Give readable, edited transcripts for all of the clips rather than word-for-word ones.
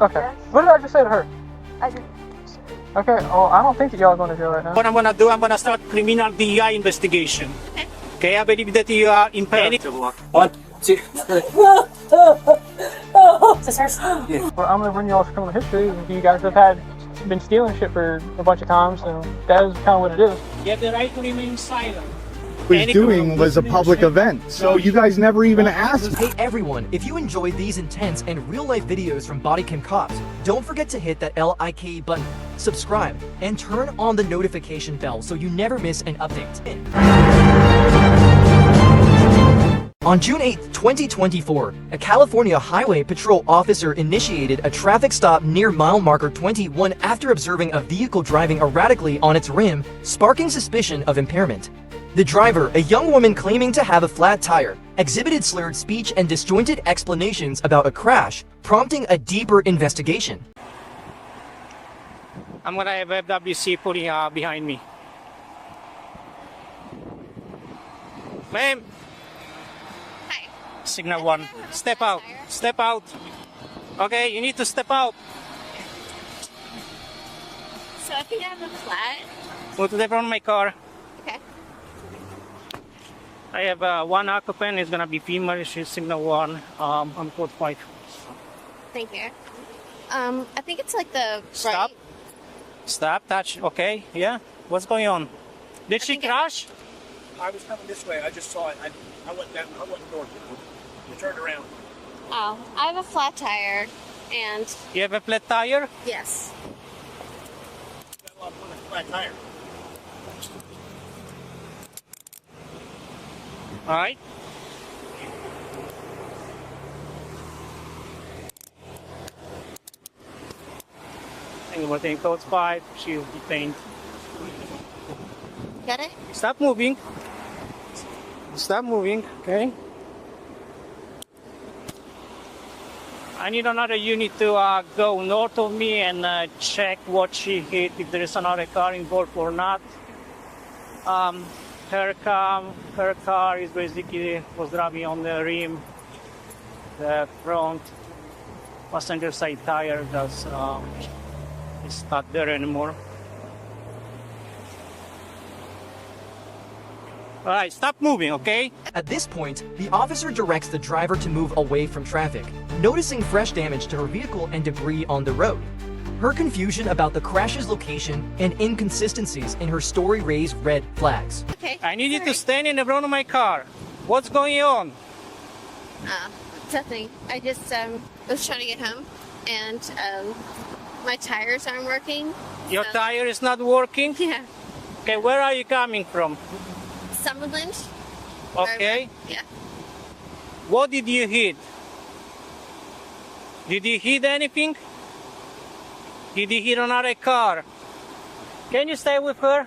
Okay. Yes. What did I just say to her? I didn't. Okay. Well, I don't think that y'all are going to jail right now. What I'm gonna do, I'm gonna start criminal DI investigation. Okay, I believe that you are impaired. One, two, three. Sisters? Well, I'm going to bring y'all's criminal history. You guys have been stealing shit for a bunch of times, so that is kind of what it is. You have the right to remain silent. Was doing was a public event, so you guys never even asked. Hey everyone, if you enjoyed these intense and real-life videos from bodycam cops, don't forget to hit that like button, subscribe, and turn on the notification bell so you never miss an update. On June 8, 2024, a California Highway Patrol officer initiated a traffic stop near mile marker 21 after observing a vehicle driving erratically on its rim, sparking suspicion of impairment. The driver, a young woman claiming to have a flat tire, exhibited slurred speech and disjointed explanations about a crash, prompting a deeper investigation. I'm gonna have FWC pulling behind me. Ma'am. Hi. Signal 1. Step out. Step out. Okay, you need to step out. So I think I have a flat. Go to the front of my car. Okay. I have one occupant. It's gonna be female. She's signal 1. I'm code 5. Thank you. I think it's like the Stop. right. Stop. Touch. Okay. Yeah. What's going on? Did she think I- crash? I was coming this way. I just saw it. I went down. I went north. You turned around. Oh, I have a flat tire, and You have a flat tire? yes. Got a lot of flat tire. All right. And we're taking code 5. She is detained. Got it? Stop moving. Stop moving. Okay. I need another unit to go north of me and check what she hit, if there is another car involved or not. Her car is basically was driving on the rim. The front passenger side tire is not there anymore. All right, stop moving, okay? At this point, the officer directs the driver to move away from traffic, noticing fresh damage to her vehicle and debris on the road. Her confusion about the crash's location and inconsistencies in her story raised red flags. Okay. I need you to Sorry. stand in the front of my car. What's going on? Nothing. I just was trying to get home, and my tires aren't working. Your so- tire is not working? Yeah. Okay, where are you coming from? Summerland. Okay. Yeah. What did you hit? Did you hit anything? Did you hit another car? Can you stay with her?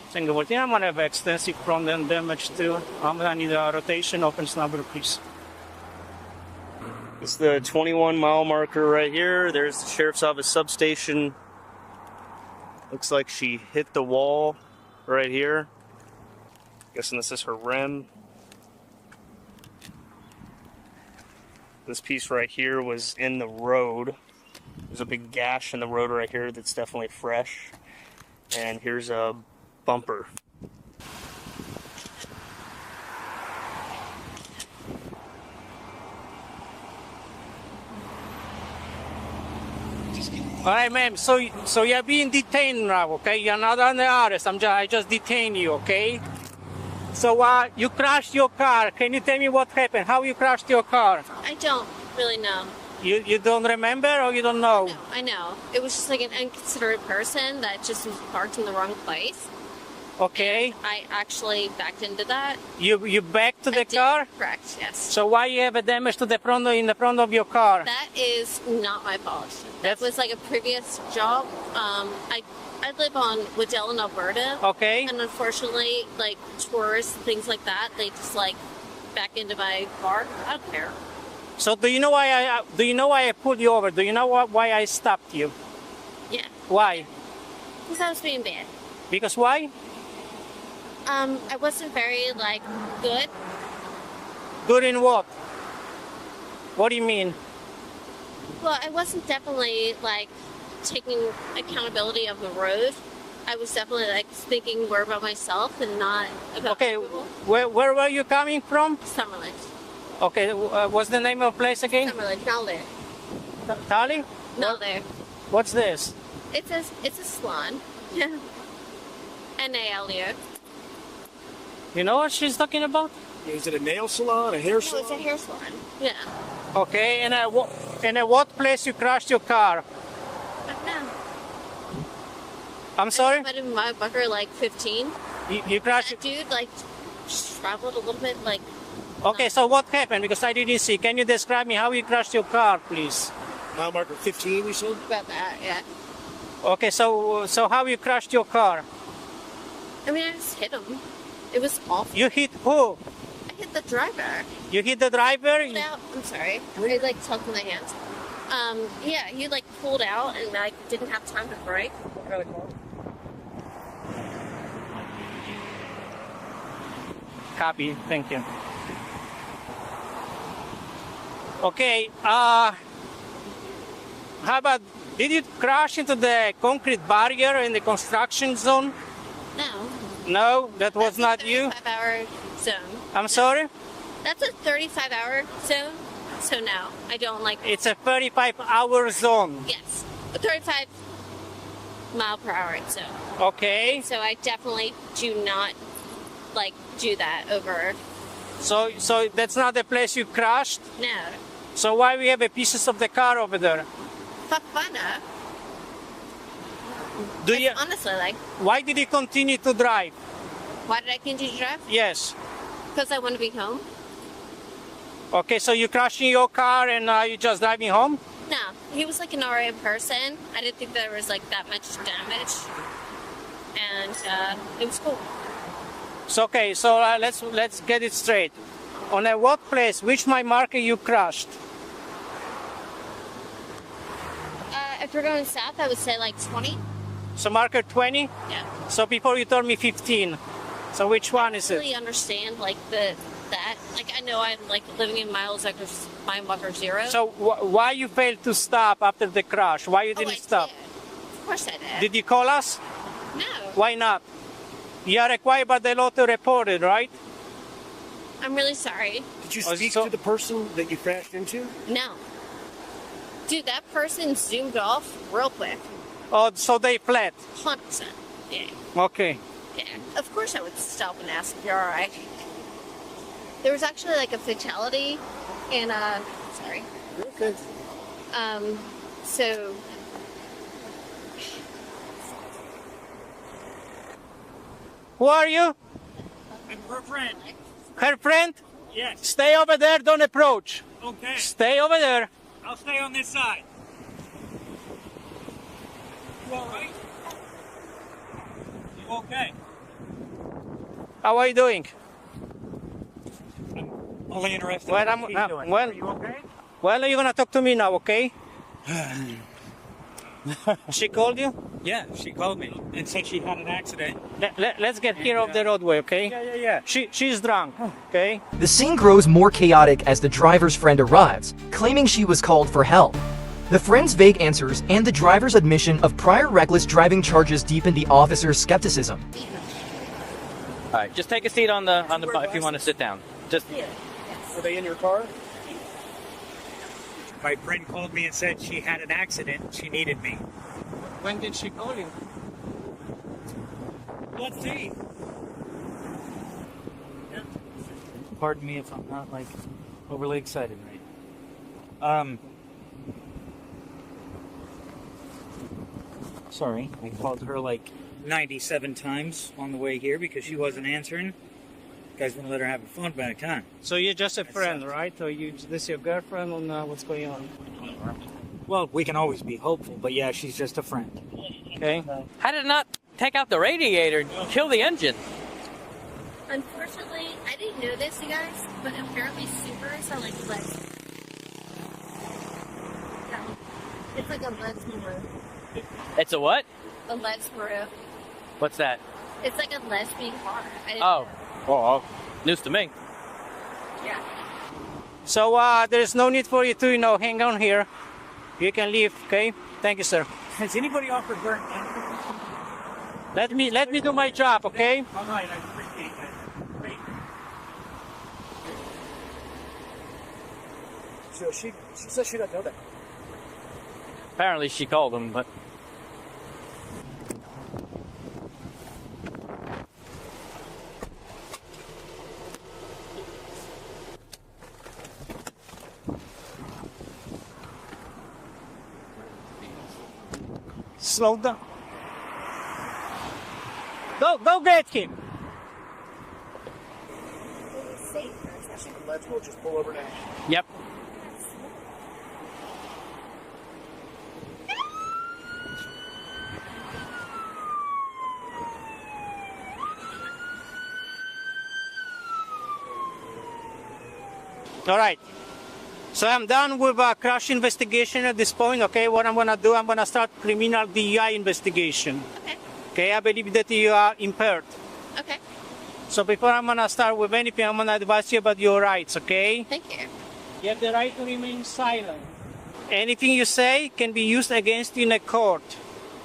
Singapore, I'm gonna have extensive front end damage too. I'm gonna need a rotation, opens number, please. It's the 21 mile marker right here. There's the sheriff's office substation. Looks like she hit the wall right here. Guessing this is her rim. This piece right here was in the road. There's a big gash in the road right here that's definitely fresh. And here's a bumper. All right, ma'am. So you're being detained now, okay? You're not under arrest. I just detained you, okay? So you crashed your car. Can you tell me what happened? How you crashed your car? I don't really know. You don't remember or you don't know? No, I know. It was just like an inconsiderate person that just was parked in the wrong place. Okay. I actually backed into that. You back to I the did. car? Correct, yes. So why you have a damage to the front in the front of your car? That is not my fault. That That's- was like a previous job. I live on Waddell in Alberta. Okay. And unfortunately, like tourists, things like that, they just like back into my car. I don't care. So do you know why I pulled you over? Do you know why I stopped you? Yeah. Why? Because I was being bad. Because why? I wasn't very like good. Good in what? What do you mean? Well, I wasn't definitely like taking accountability of the road. I was definitely like thinking more about myself and not about Okay, people. where were you coming from? Summerlin. Okay, what's the name of the place again? Summerlin. Not there. Tali? Not there. What's this? It's a salon. N-A-L-U. You know what she's talking about? Is it a nail salon, a hair No, salon? it's a hair salon. Yeah. Okay, and at what place you crashed your car? I don't know. I'm sorry? I might have my bucker like 15. You crashed That dude like just traveled a little bit like. Okay, so what happened? Because I didn't see. Can you describe me how you crashed your car, please? Mile marker 15, we said? About that, yeah. Okay, so how you crashed your car? I mean, I just hit him. It was awful. You hit who? I hit the driver. You hit the driver? Pulled out. I'm sorry. I like tugged my hands. Yeah, he like pulled out and I didn't have time to brake. Copy. Thank you. Okay. How about? Did you crash into the concrete barrier in the construction zone? No. No, that was That's not a you. 35-hour zone. I'm sorry. That's a 35-hour zone. So no, I don't like. It's a 35-hour zone. Yes, a 35 mile per hour zone. Okay. So I definitely do not like do that over. So that's not the place you crashed. No. So why we have a pieces of the car over there? Fuck fun up. Do you? Honestly, like, Why did you continue to drive? why did I continue to drive? Yes. Because I want to be home. Okay, so you crashing your car and you just driving home? No, he was like an RA person. I didn't think there was like that much damage, and it was cool. So okay, so let's get it straight. On a what place, which my marker you crashed? If we're going south, I would say like 20. So marker 20. Yeah. So before you told me 15. So which one is I really it? understand like that. Like I know I'm like living in mile marker 0. So why you failed to stop after the crash? Why you I didn't stop? did. Of course I did. Did you call us? No, Why not? You are required by the law to report it, right? I'm really sorry. Did you Oh, speak so- to the person that you crashed into? No. Dude, that person zoomed off real quick. Oh, so they fled. 100%. Yeah. Okay. Yeah. Of course I would stop and ask if you're alright. There was actually like a fatality and sorry. Okay. So Who are you? I'm her friend. Her friend? Yes. Stay over there, don't approach. Okay. Stay over there. I'll stay on this side. You all right? You okay? How are you doing? Only interested Well, in I'm- what she's no, doing. well- Are you okay? Well, you're gonna talk to me now, okay? She called you? Yeah, she called me and said she had an accident. Let's get here off the roadway, okay? Yeah. She's drunk, okay? The scene grows more chaotic as the driver's friend arrives, claiming she was called for help. The friend's vague answers and the driver's admission of prior reckless driving charges deepen the officer's skepticism. All right, just take a seat on the if you want to sit down. Just Were they in your car? My friend called me and said she had an accident. She needed me. When did she call you? Let's see. pardon me if I'm not like overly excited right. Sorry, I called her like 97 times on the way here because she wasn't answering. You guys want to let her have a phone back, huh? So you're just a friend, right? Or this your girlfriend or what's going on? Well, we can always be hopeful, but yeah, she's just a friend. Okay. How did it not take out the radiator and kill the engine? unfortunately, I didn't know this, you guys, but apparently Supers are like lead. Yeah. It's like a lead roof. It's a what? A lead roof. What's that? It's like a lesbian bar. Oh, well, news to me. Yeah. So there's no need for you to, hang on here. You can leave, okay? Thank you, sir. Has anybody offered her? Let me do my job, okay? All right, I appreciate that. Great. So she says she doesn't know that. Apparently she called him, but Slow down. Go get him. Let's go just pull over now. yep. All right. So I'm done with crash investigation at this point, okay? What I'm gonna do, I'm gonna start criminal DEI investigation. Okay. Okay, I believe that you are impaired. Okay. So before I'm gonna start with anything, I'm gonna advise you about your rights, okay? Thank you. You have the right to remain silent. Anything you say can be used against you in a court.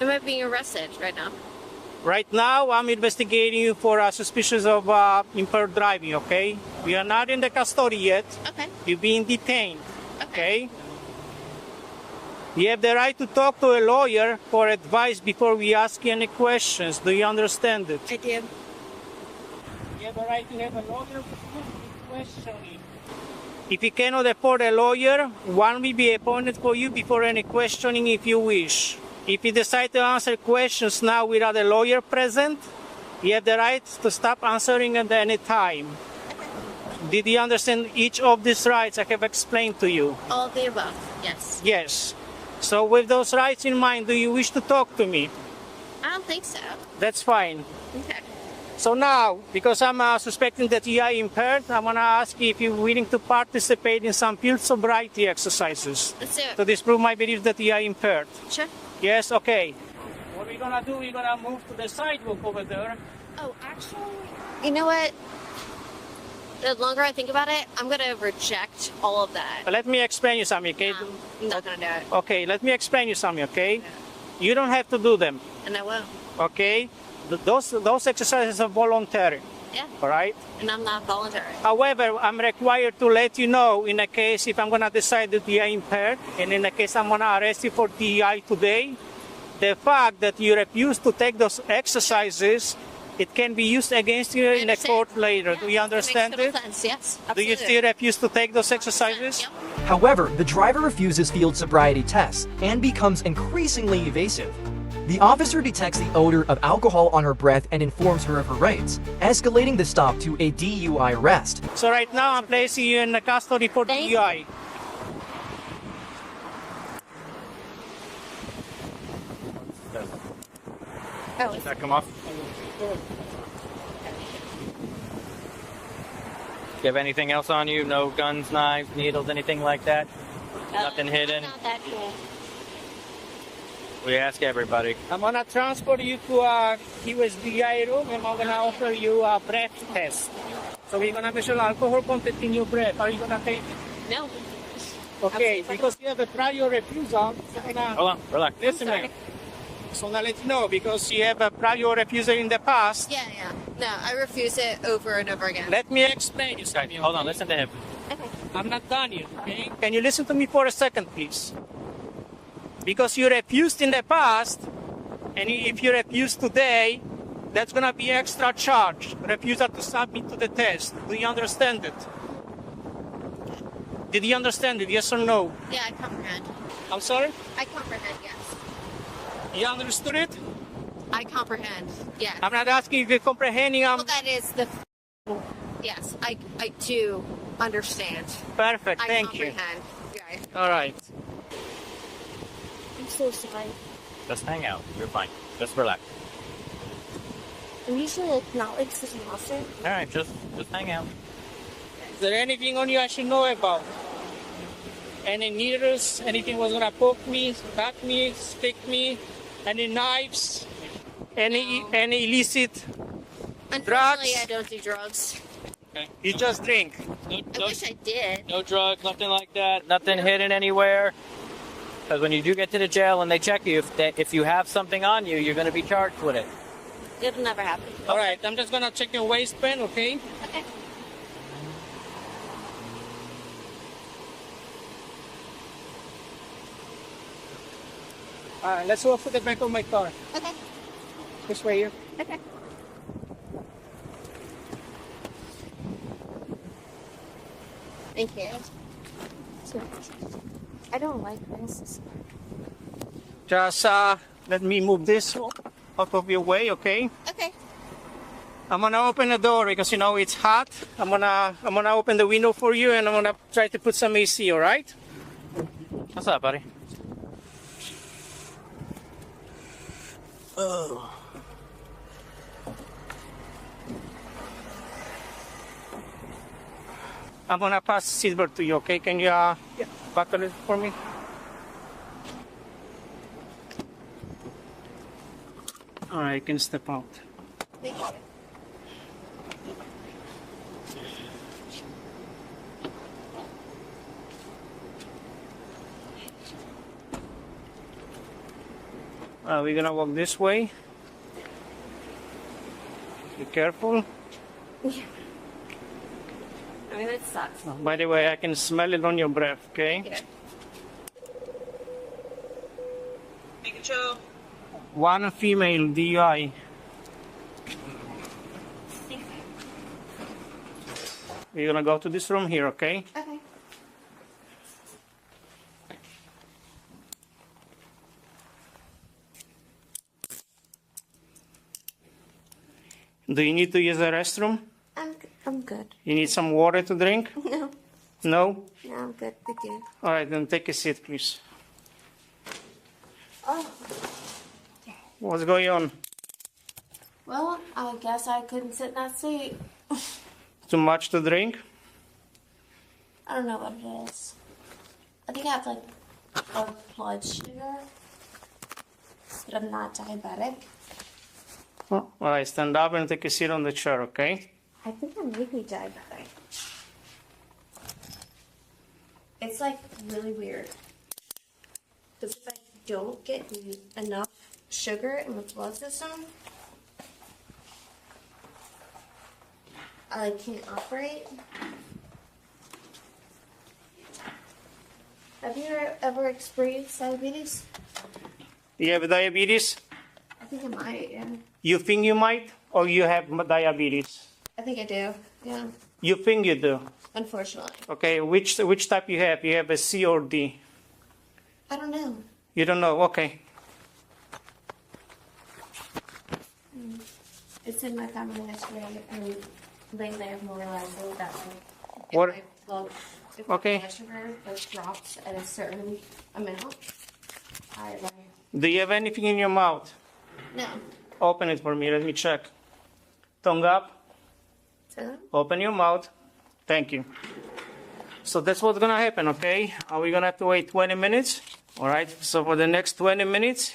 Am I being arrested right now? Right now, I'm investigating you for suspicions of impaired driving, okay? We are not in the custody yet. Okay. You're being detained, Okay. okay? You have the right to talk to a lawyer for advice before we ask you any questions. Do you understand it? I do. You have the right to have a lawyer for questioning. If you cannot afford a lawyer, one will be appointed for you before any questioning if you wish. If you decide to answer questions now without a lawyer present, you have the right to stop answering at any time. Did you understand each of these rights I have explained to you? All of the above. Yes. Yes. So with those rights in mind, do you wish to talk to me? I don't think so. That's fine. Okay. So now, because I'm suspecting that you are impaired, I'm going to ask you if you're willing to participate in some field sobriety exercises Let's do to it. disprove my belief that you are impaired. Sure. Yes, okay. What we're going to do, we're going to move to the sidewalk over there. Oh, actually, you know what? The longer I think about it, I'm gonna reject all of that. Let me explain you something, okay? I'm not gonna do it, Okay, let me explain you something, okay? You don't have to do them, and I will. okay? Those exercises are voluntary, Yeah, all right? and I'm not voluntary. However, I'm required to let you know in a case if I'm going to decide that you are impaired, and in a case I'm going to arrest you for DEI today, the fact that you refuse to take those exercises, it can be used against you in a court later. Yeah, Do you understand makes it? total sense. Yes, Do absolutely. you still refuse to take those exercises? Yep. However, the driver refuses field sobriety tests and becomes increasingly evasive. The officer detects the odor of alcohol on her breath and informs her of her rights, escalating the stop to a DUI arrest. So right now I'm placing you in custody for Thank you. DUI. Oh, Does that come off? You have anything else on you? No guns, knives, needles, anything like that? Nothing hidden? Not that cool. We ask everybody. I'm going to transfer you to a USDI room and I'm going to offer you a breath test. So we're going to measure alcohol content in your breath. Are you going to take it? No. Okay, because you have a prior refusal. So Hold on, relax. listen, man. So now let you know, because you have a prior refusal in the past. Yeah, yeah. No, I refuse it over and over again. Let me explain you Guys, something. hold on, listen to him. Okay. I'm not done yet, okay? Can you listen to me for a second, please? Because you refused in the past, and if you refuse today, that's going to be extra charge. Refusal to submit to the test. Do you understand it? Did you understand it, yes or no? Yeah, I comprehend. I'm sorry? I comprehend, yes. You understood it? I comprehend, yes. I'm not asking if you're comprehending. Well, that is the... Yes, I do understand. Perfect, I thank you. comprehend. Yeah. All right. I'm so sorry. Just hang out. You're fine. Just relax. I'm usually not like such an monster. All right, just hang out. Is there anything on you I should know about? Any needles? Anything was gonna poke me, cut me, stick me? Any knives? Any illicit? Unfortunately, drugs? I don't do drugs. You just drink. I wish I did. No drugs, nothing like that, nothing hidden anywhere. Because when you do get to the jail and they check you, if you have something on you, you're going to be charged with it. It'll never happen. All right, I'm just gonna check your waistband, okay? Okay. All right, let's go for the back of my car. Okay. This way here. Okay. Thank you. I don't like this. Just let me move this out of your way, okay? Okay. I'm gonna open the door because you know it's hot. I'm gonna open the window for you and I'm gonna try to put some AC, all right? What's up, buddy? Oh. I'm gonna pass seatbelt to you, okay? Can you buckle it for me? All right, you can step out. Thank you. We're gonna walk this way. Be careful. I mean, it sucks. Oh, by the way, I can smell it on your breath, okay? Yeah. One female DUI. We're gonna go to this room here, okay? Okay. Do you need to use the restroom? I'm good. You need some water to drink? No. No? No, I'm good. Thank you. All right, then take a seat, please. Oh. What's going on? Well, I guess I couldn't sit in that seat. Too much to drink? I don't know what it is. I think I have like a blood sugar, but I'm not diabetic. Oh, all right, stand up and take a seat on the chair, okay? I think I may be diabetic. It's like really weird. Because if I don't get enough sugar in the blood system, I like can't operate. Have you ever experienced diabetes? You have diabetes? I think I might, yeah. You think you might, or you have diabetes? I think I do, yeah. You think you do? Unfortunately. Okay, which type you have? You have a C or D? I don't know. You don't know, okay. It's in my family history, and they live more likely that like, What- if Okay. my blood sugar just drops at a certain amount, I like, Do you have anything in your mouth? no. Open it for me, let me check. Tongue up, So, open your mouth. Thank you. So that's what's gonna happen, okay? We're gonna have to wait 20 minutes. All right, so for the next 20 minutes,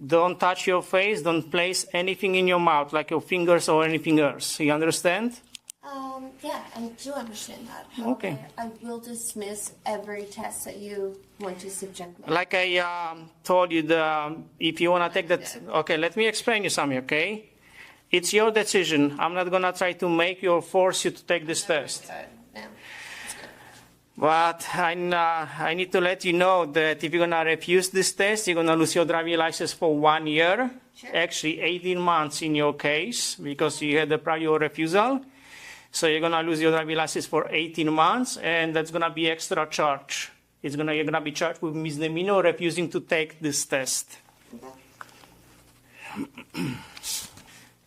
don't touch your face, don't place anything in your mouth, like your fingers or anything else. You understand? yeah, I do understand that. Okay. I will dismiss every test that you want to subject me. Like I told you, if you wanna take that, okay, let me explain you something, okay? It's your decision. I'm not gonna try to make you or force you to take this test. No. But I need to let you know that if you're gonna refuse this test, you're gonna lose your driving license for 1 year. Sure. Actually, 18 months in your case because you had a prior refusal. So you're gonna lose your driving license for 18 months, and that's gonna be extra charge. You're gonna be charged with misdemeanor refusing to take this test.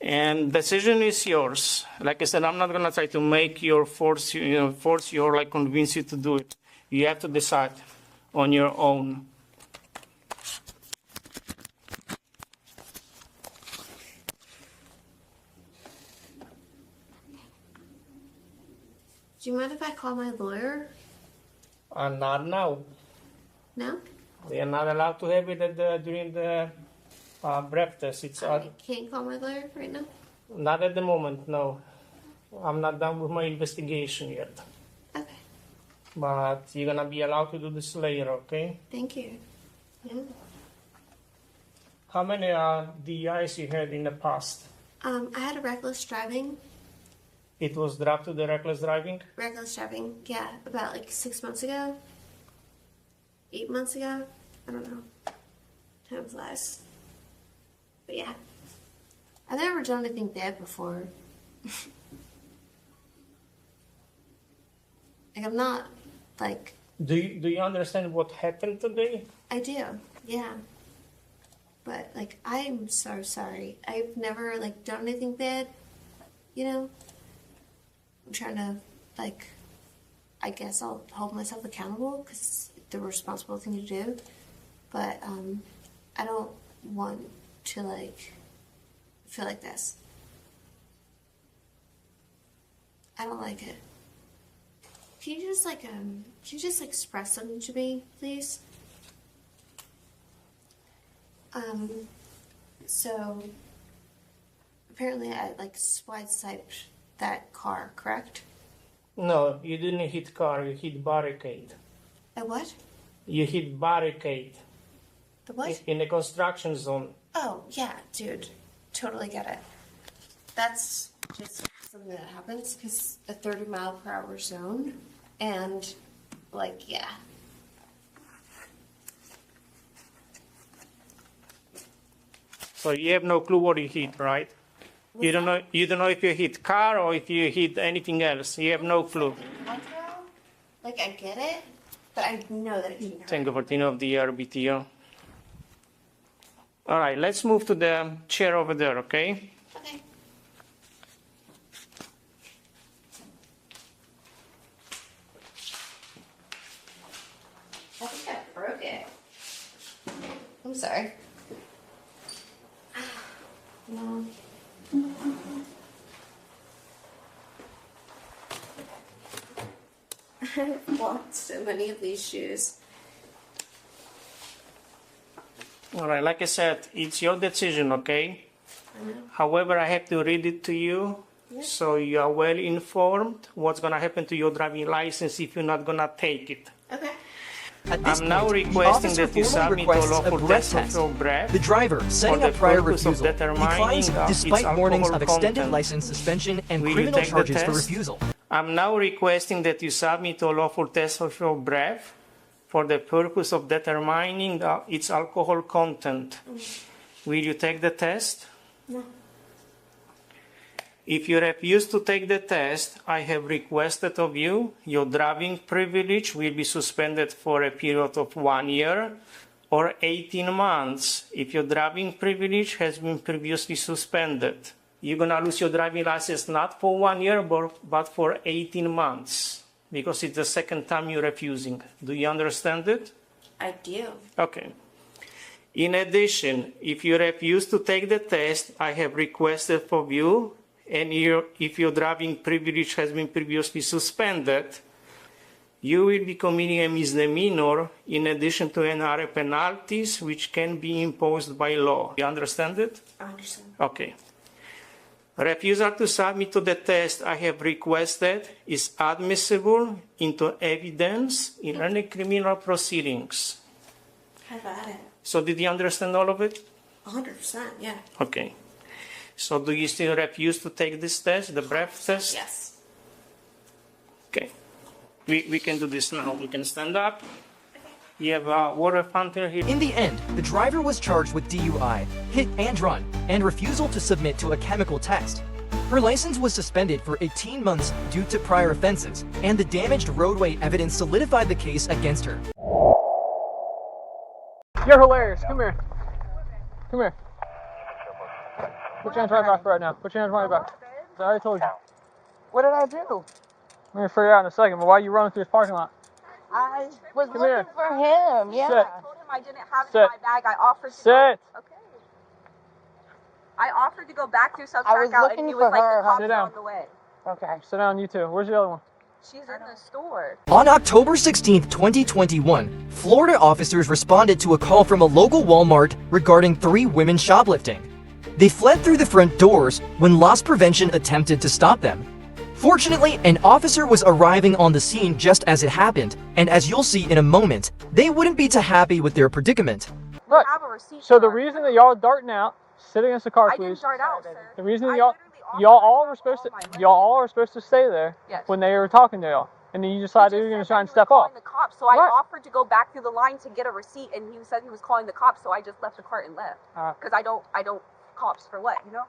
And decision is yours. Like I said, I'm not gonna try to make you or force you or like convince you to do it. You have to decide on your own. Do you mind if I call my lawyer? Not now. No? They are not allowed to have it during the breath test. It's I can't call my lawyer right now. not at the moment, no. I'm not done with my investigation yet. Okay. But you're gonna be allowed to do this later, okay? Thank you. Yeah. How many DIs you had in the past? I had a reckless driving. It was dropped to the reckless driving? Reckless driving, yeah, about like 6 months ago. 8 months ago. I don't know. Time flies. But yeah. I've never done anything bad before. Like, I'm not, like... Do you understand what happened today? I do, yeah. But, like, I'm so sorry. I've never, like, done anything bad, you know? I'm trying to, like, I guess I'll hold myself accountable because it's the responsible thing to do. But, I don't want to, like, feel like this. I don't like it. Can you just, like, express something to me, please? So, apparently I, like, sideswiped that car, correct? No, you didn't hit car, you hit barricade. A what? You hit barricade. The what? In the construction zone. Oh, yeah, dude. Totally get it. That's just something that happens because a 30-mile-per-hour zone. And, like, yeah. So you have no clue what you hit, right? You don't know if you hit car or if you hit anything else. You have no clue. Like, I get it, but I know that it can hurt. Thank you for turning off the RBTO. All right, let's move to the chair over there, okay? Okay. I think I broke it. I'm sorry. No. I've walked so many of these shoes. All right, like I said, it's your decision, okay? I know. However, I have to read it to you so you are well informed what's going to happen to your driving license if you're not going to take it. Okay. At this I'm now point, the requesting officer that you formally submit a requests a lawful breath test of test. your breath. The driver, setting for up the prior purpose of refusal, determining, declines its despite warnings of alcohol extended content. license suspension and Will you criminal take the charges for test? refusal. I'm now requesting that you submit a lawful test of your breath for the purpose of determining its alcohol content. Will you take the test? No. If you refuse to take the test, I have requested of you, your driving privilege will be suspended for a period of 1 year or 18 months if your driving privilege has been previously suspended. You're going to lose your driving license not for 1 year, but for 18 months because it's the second time you're refusing. Do you understand it? I do. Okay. In addition, if you refuse to take the test, I have requested for you, and if your driving privilege has been previously suspended, you will be committing a misdemeanor in addition to NRA penalties, which can be imposed by law. You understand it? I understand. Okay. Refusal to submit to the test I have requested is admissible into evidence in any criminal proceedings. Have at it. So did you understand all of it? 100%, yeah. Okay. So do you still refuse to take this test, the breath test? Yes. Okay. We can do this now. We can stand up. You have a water fountain here. In the end, the driver was charged with DUI, hit and run, and refusal to submit to a chemical test. Her license was suspended for 18 months due to prior offenses, and the damaged roadway evidence solidified the case against her. You're hilarious. Come here. Come here. Put your hands right back right now. Put your hands right back. I already told you. What did I do? We're going to figure it out in a second, but why are you running through this parking lot? I was Come looking here. for him. Yeah. Sit. I told him I didn't have it Sit. in my bag. I offered to Sit. go. Okay. I offered to go back through I was self-checkout, looking and he for was like, her. the cops Sit are down. on the way. Okay. Sit down, you two. Where's the other one? She's in the store. On October 16, 2021, Florida officers responded to a call from a local Walmart regarding 3 women shoplifting. They fled through the front doors when loss prevention attempted to stop them. Fortunately, an officer was arriving on the scene just as it happened, and as you'll see in a moment, they wouldn't be too happy with their predicament. Right. Have a receipt So the card. reason that y'all are darting out, sit against the car, I didn't please. dart out, sir. The reason that I y'all literally all offered are to supposed call to my y'all all are supposed to stay there Yes. when they were talking to y'all, and then you He decided just you're gonna said try that and he step was off. calling the cops, so I Right. offered to go back through the line to get a receipt, and he said he was calling the cops, so I just left the cart and left. Because I don't cops for what, you know?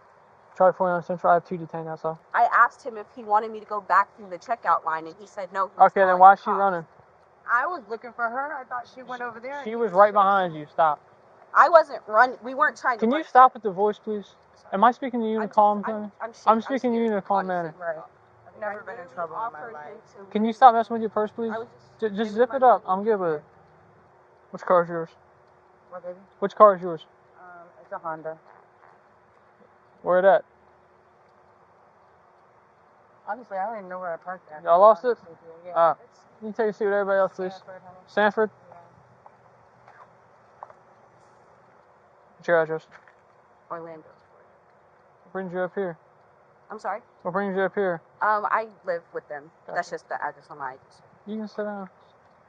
Charlie 49 Central, I have 2 detained, that's all. I asked him if he wanted me to go back through the checkout line, and he said no. He was Okay, then calling why the is she cops. running? I was looking for her. I thought she went over there. She was right behind you. Stop. I wasn't running. We weren't trying to. Can you run. stop with the voice, please? Am I speaking to you in a I'm calm just- tone? I'm I'm speaking to you in a calm manner. Right. I've never been in trouble in my life. Can you stop messing with your purse, please? I was Just zip it up. I'm good with it. Which car is yours? What, baby? Which car is yours? It's a Honda. Where it at? Honestly, I don't even know where I parked at. Y'all lost it? Yeah. Can you take a seat with everybody else, please? Sanford, honey. Sanford? What's your address? Orlando. What brings you up here? I'm sorry. What brings you up here? I live with them. Gotcha. That's just the address on my ID. You can sit down.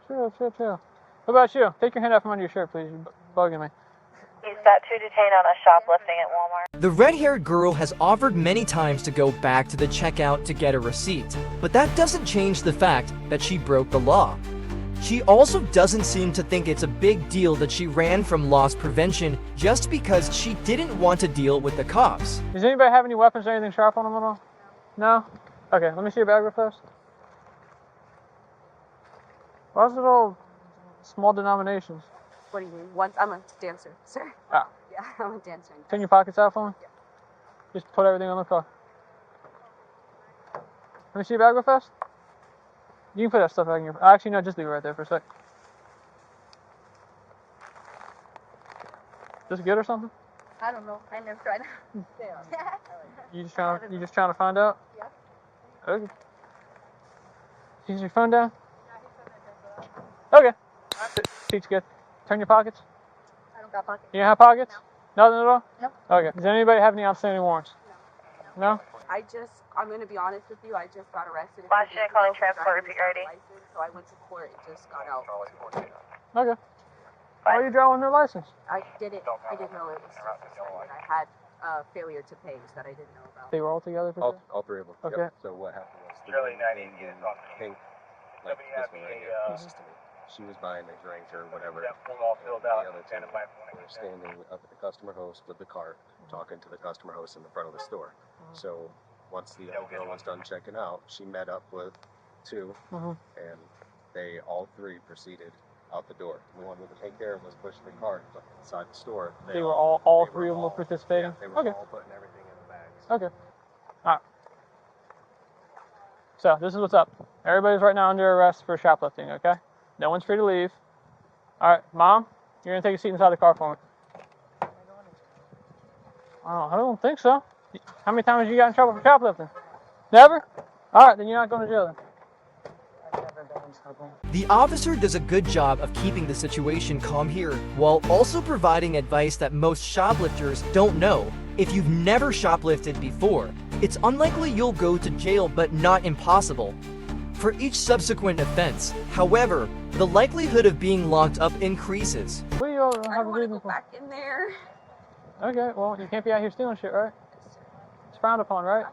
Chill. What about you? Take your hand out from under your shirt, please. You're bugging me. He's got 2 detained on a shoplifting at Walmart. The red-haired girl has offered many times to go back to the checkout to get a receipt, but that doesn't change the fact that she broke the law. She also doesn't seem to think it's a big deal that she ran from loss prevention just because she didn't want to deal with the cops. Does anybody have any weapons or anything sharp on them at all? No? Okay, let me see your bag real fast. Why is it all small denominations? What do you mean? Once I'm a dancer, sir. Ah. Yeah, I'm a dancer. Turn your pockets out for me? Yeah. Just put everything on the car. Let me see your bag real fast. You can put that stuff back in your... Actually, no, just leave it right there for a sec. This good or something? I don't know. I never tried. You just trying to find out? Yeah. Okay. You use your phone down? Okay. Seat's good. Turn your pockets. I don't got pockets. You don't have pockets? No. Nothing at all? Nope. Okay. Does anybody have any outstanding warrants? No? I'm going to be honest with you, I just got arrested. Last year calling transport, repeat your ID. So I went to court and just got out. Okay. Why are you driving their license? I didn't know it was suspended. I had failure to pay that I didn't know about. They were all together for sure? All 3 of them. Okay. Yep. So what happened was the one in pink, like this one right here, closest to me. She was buying a drink or whatever. The other 2 were standing up at the customer host with the cart, talking to the customer host in the front of the store. So once the other girl was done checking out, she met up with 2, and they all 3 proceeded out the door. The one with the pink hair was pushing the cart inside the store. They were all 3 of them were participating? Yeah, they were all putting everything in the bags. Okay. Alright. So, this is what's up. Everybody's right now under arrest for shoplifting, okay? No one's free to leave. Alright, Mom, you're going to take a seat inside the car for me. Oh, I don't think so. How many times you got in trouble for shoplifting? Never? Alright, then you're not going to jail then. The officer does a good job of keeping the situation calm here, while also providing advice that most shoplifters don't know. If you've never shoplifted before, it's unlikely you'll go to jail, but not impossible for each subsequent offense. However, the likelihood of being locked up increases. What do you all I have don't to want to do go for? back in there. Okay, well, you can't be out here stealing shit, right? It's frowned upon, right?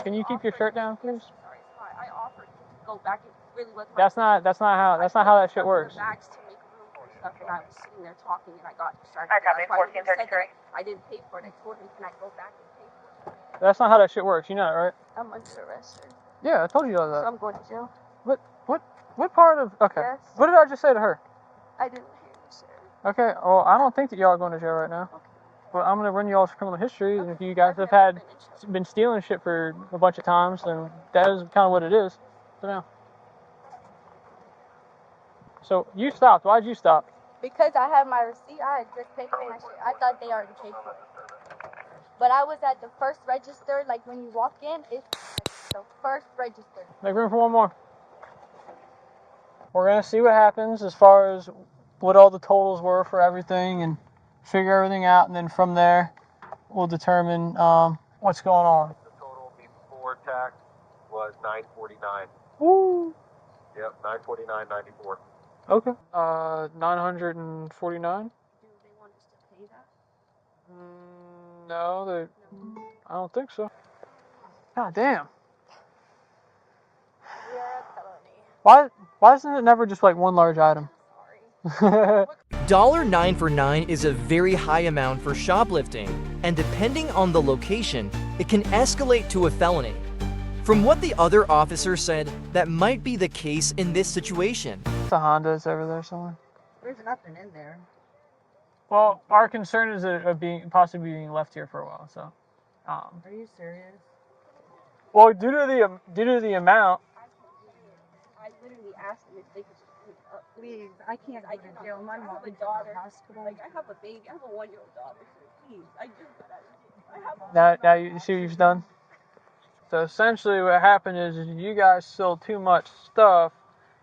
Can you keep your shirt down, please? Sorry, I offered to go back. It really was. That's not how that shit works. Bags to make room for stuff, and I was sitting there talking, and I got distracted. I copy, That's why when he said 1433. that I didn't pay for it. I told him, can I go back and pay for it? That's not how that shit works. You know that, right? I'm under arrest, sir. Yeah, I told you all So that. I'm going to jail. What part of... Okay. Yes. What did I just say to her? I didn't hear you, sir. Okay, well, I don't think that y'all are going to jail right now. Okay. Well, I'm going to run y'all's criminal history, and if you guys have been stealing shit for a bunch of times, then that is kind of what it is. So now. So, you stopped. Why'd you stop? Because I had my receipt, I had just paid for my shit. I thought they already paid for it. But I was at the first register, like when you walk in, it's So first register. Make room for one more. We're gonna see what happens as far as what all the totals were for everything and figure everything out, and then from there we'll determine what's going on. The total before tax was $949. Woo! Yep, $949.94. Okay. 949. Do they want us to pay that? No, I don't think so. God damn. We are a felony. Why isn't it never just like one large item? Sorry. $9 for 9 is a very high amount for shoplifting, and depending on the location, it can escalate to a felony. From what the other officer said, that might be the case in this situation. The Honda's over there somewhere. There's nothing in there. Well, our concern is it possibly being left here for a while. So. Are you serious? Well, due to the amount. I literally asked them if they could just clean it up. Please, I can't go to jail. My mom is in the hospital. Like, I have a baby. I have a 1-year-old daughter. So please, I just got out of jail. Now you see what you've done? So essentially what happened is you guys sold too much stuff,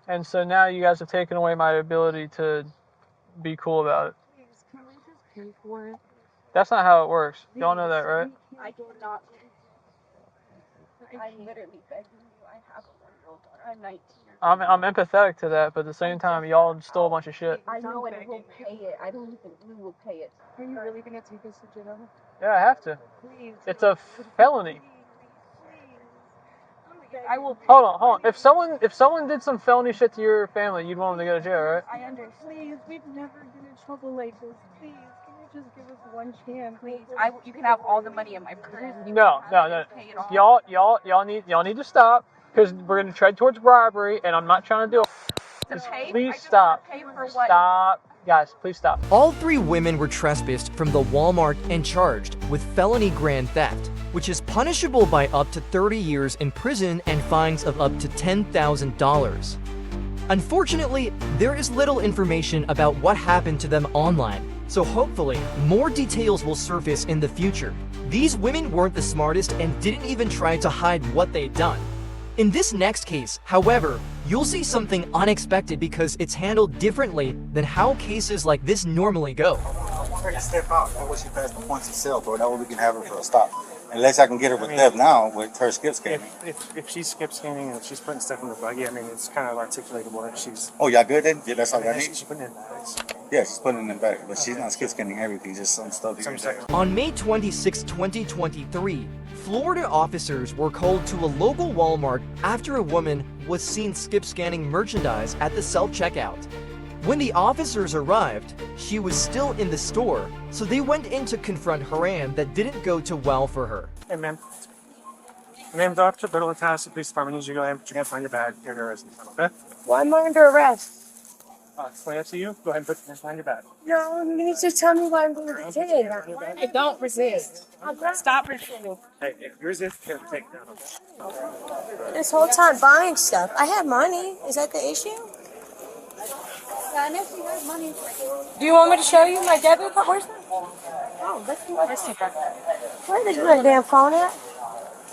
and so now you guys have taken away my ability to be cool about it. Please, can we just pay for it? That's not how it works. Y'all know that, right? I cannot. I'm literally begging you. I have a 1-year-old daughter. I'm 19. I'm empathetic to that, but at the same time, y'all stole a bunch of shit. I know, and we'll pay it. I don't think we will pay it. Are you really going to take us to jail? Yeah, I have to. Please. It's a felony. I will. Hold on. If someone did some felony shit to your family, you'd want them to go to jail, right? I understand. Please, we've never been in trouble like this. Please, can you just give us one chance? Please, you can have all the money in my purse. No. Y'all need to stop, because we're gonna tread towards bribery, and I'm not trying to do it. Please stop. Stop. Guys, please stop. All 3 women were trespassed from the Walmart and charged with felony grand theft, which is punishable by up to 30 years in prison and fines of up to $10,000. Unfortunately, there is little information about what happened to them online, so hopefully more details will surface in the future. These women weren't the smartest and didn't even try to hide what they'd done. In this next case, however, you'll see something unexpected because it's handled differently than how cases like this normally go. I want her to step out. That way she passed the points herself, or that way we can have her for a stop. Unless I can get her with theft now with her skip scanning. If she's skip scanning and if she's putting stuff in the buggy, I mean, it's kind of articulatable that she's... Oh, y'all good then? Yeah, that's all I need? She's putting it in bags. Yeah, she's putting it in the bag, but she's not skip scanning everything, just some stuff. On May 26, 2023, Florida officers were called to a local Walmart after a woman was seen skip scanning merchandise at the self-checkout. When the officers arrived, she was still in the store, so they went in to confront Haran that didn't go too well for her. Hey, ma'am. My name's Officer Biddle, Tallahassee Police Department. I need you to go ahead and put your hands behind your bag. You're under arrest. Okay? Why am I under arrest? Explain it to you. Go ahead and put your hands behind your bag. No, you need to tell me why I'm being detained. I don't resist. Stop resisting. Hey, if you resist, you take it down. Okay? This whole time buying stuff. I have money. Is that the issue? Yeah, I know she has money. Do you want me to show you my debit card? Where's my... Oh, let's take that. Where did you put a damn phone at?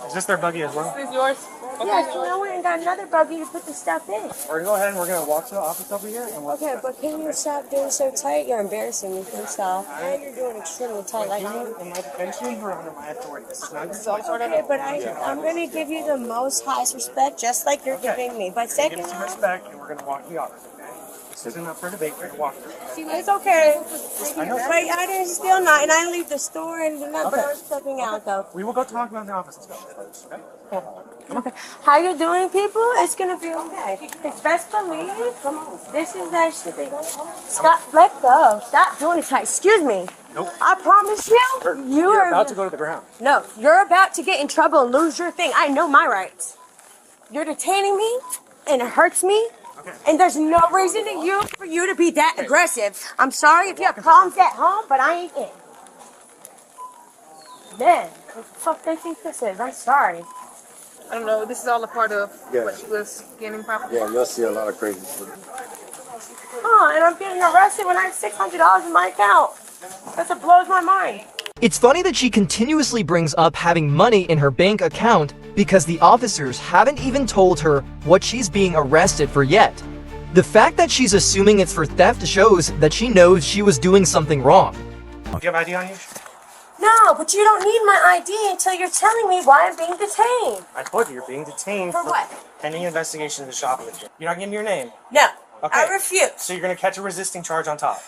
Is this their buggy as well? This is yours? Okay. Yeah, so I went and got another buggy to put the stuff in. We're going to go ahead and we're going to walk to the office over here. And okay, but can you stop doing so tight? You're embarrassing me, first off. And you're doing extremely tight like me. In my detention or under my authority? Okay, but I'm going to give you the most highest respect, just like you're giving me. But second, give some respect, and we're going to walk to the office. This isn't up for debate. We're going to walk through. It's okay. But I didn't steal nothing. And I didn't leave the store and did not start stepping out, though. We will go talk about it in the office. Let's go. Okay? Okay. How you doing, people? It's gonna be okay. It's best believe. Come on. This is that shit. Stop. Let go. Stop doing it tight. Excuse me. Nope. I promise you. You're about to go to the ground. No, you're about to get in trouble and lose your thing. I know my rights. You're detaining me, and it hurts me. Okay. And there's no reason for you to be that aggressive. I'm sorry if you have problems at home, but I ain't in. Man, what the fuck they think this is? I'm sorry. I don't know. This is all a part of what she was getting probably. Yeah, you'll see a lot of crazy stuff. And I'm getting arrested when I have $600 in my account. That's what blows my mind. It's funny that she continuously brings up having money in her bank account, because the officers haven't even told her what she's being arrested for yet. The fact that she's assuming it's for theft shows that she knows she was doing something wrong. Do you have ID on you? No, but you don't need my ID until you're telling me why I'm being detained. I told you you're being detained For what? pending investigation of the shoplifting. You're not giving me your name. No, Okay. I refuse. So you're gonna catch a resisting charge on top.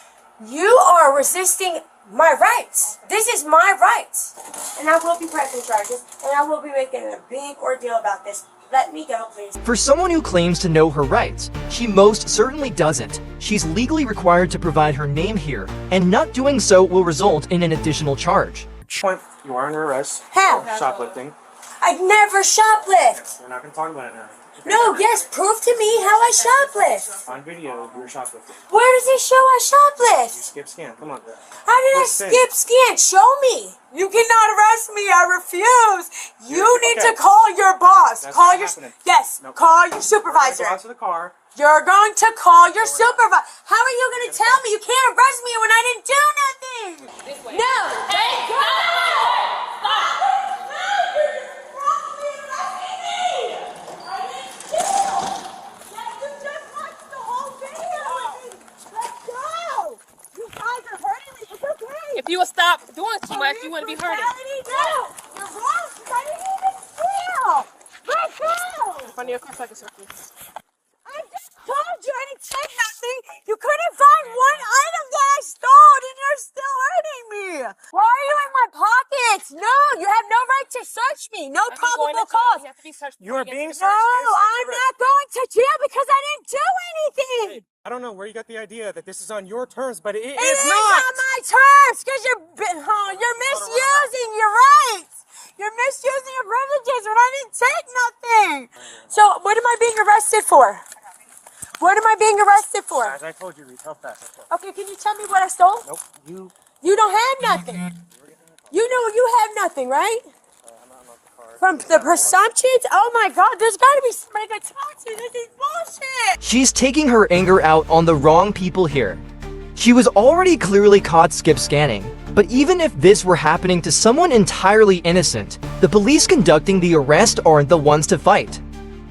You are resisting my rights. This is my rights. And I will be pressing charges, and I will be making a big ordeal about this. Let me go, please. For someone who claims to know her rights, she most certainly doesn't. She's legally required to provide her name here, and not doing so will result in an additional charge. Point, you are under arrest. How? Shoplifting. I've never shoplift. We're not gonna talk about it now. No, yes, prove to me how I shoplift. On video, you're shoplifting. Where does it show I shoplift? You skip scan. Come on. How did I skip scan? Show me. You cannot arrest me. I refuse. You need to call your boss. That's Call not your happening. yes. Nope. Call your supervisor. Go out to the car. You're going to call your supervisor. How are you going to tell me you can't arrest me when I didn't do nothing? No. Hey, If you would stop doing too much, you wouldn't be hurting. No, you're wrong. I didn't even steal. Let go. Find your car so I can search you. I just told you I didn't take nothing. You couldn't find one item that I stole, and you're still hurting me. Why are you in my pockets? No, you have no right to search me. No probable cause. You are being searched. No, I'm not going to jail because I didn't do anything. I don't know where you got the idea that this is on your terms, but it is It's not. on my terms because you're misusing your rights. You're misusing your privileges when I didn't take nothing. So what am I being arrested for? What am I being arrested for? As I told you, Reed, how fast. Okay, can you tell me what I stole? Nope. You don't have nothing. You know you have nothing, right? From the presumptions? Oh my God, there's gotta be somebody to talk to. This is bullshit. She's taking her anger out on the wrong people here. She was already clearly caught skip scanning, but even if this were happening to someone entirely innocent, the police conducting the arrest aren't the ones to fight.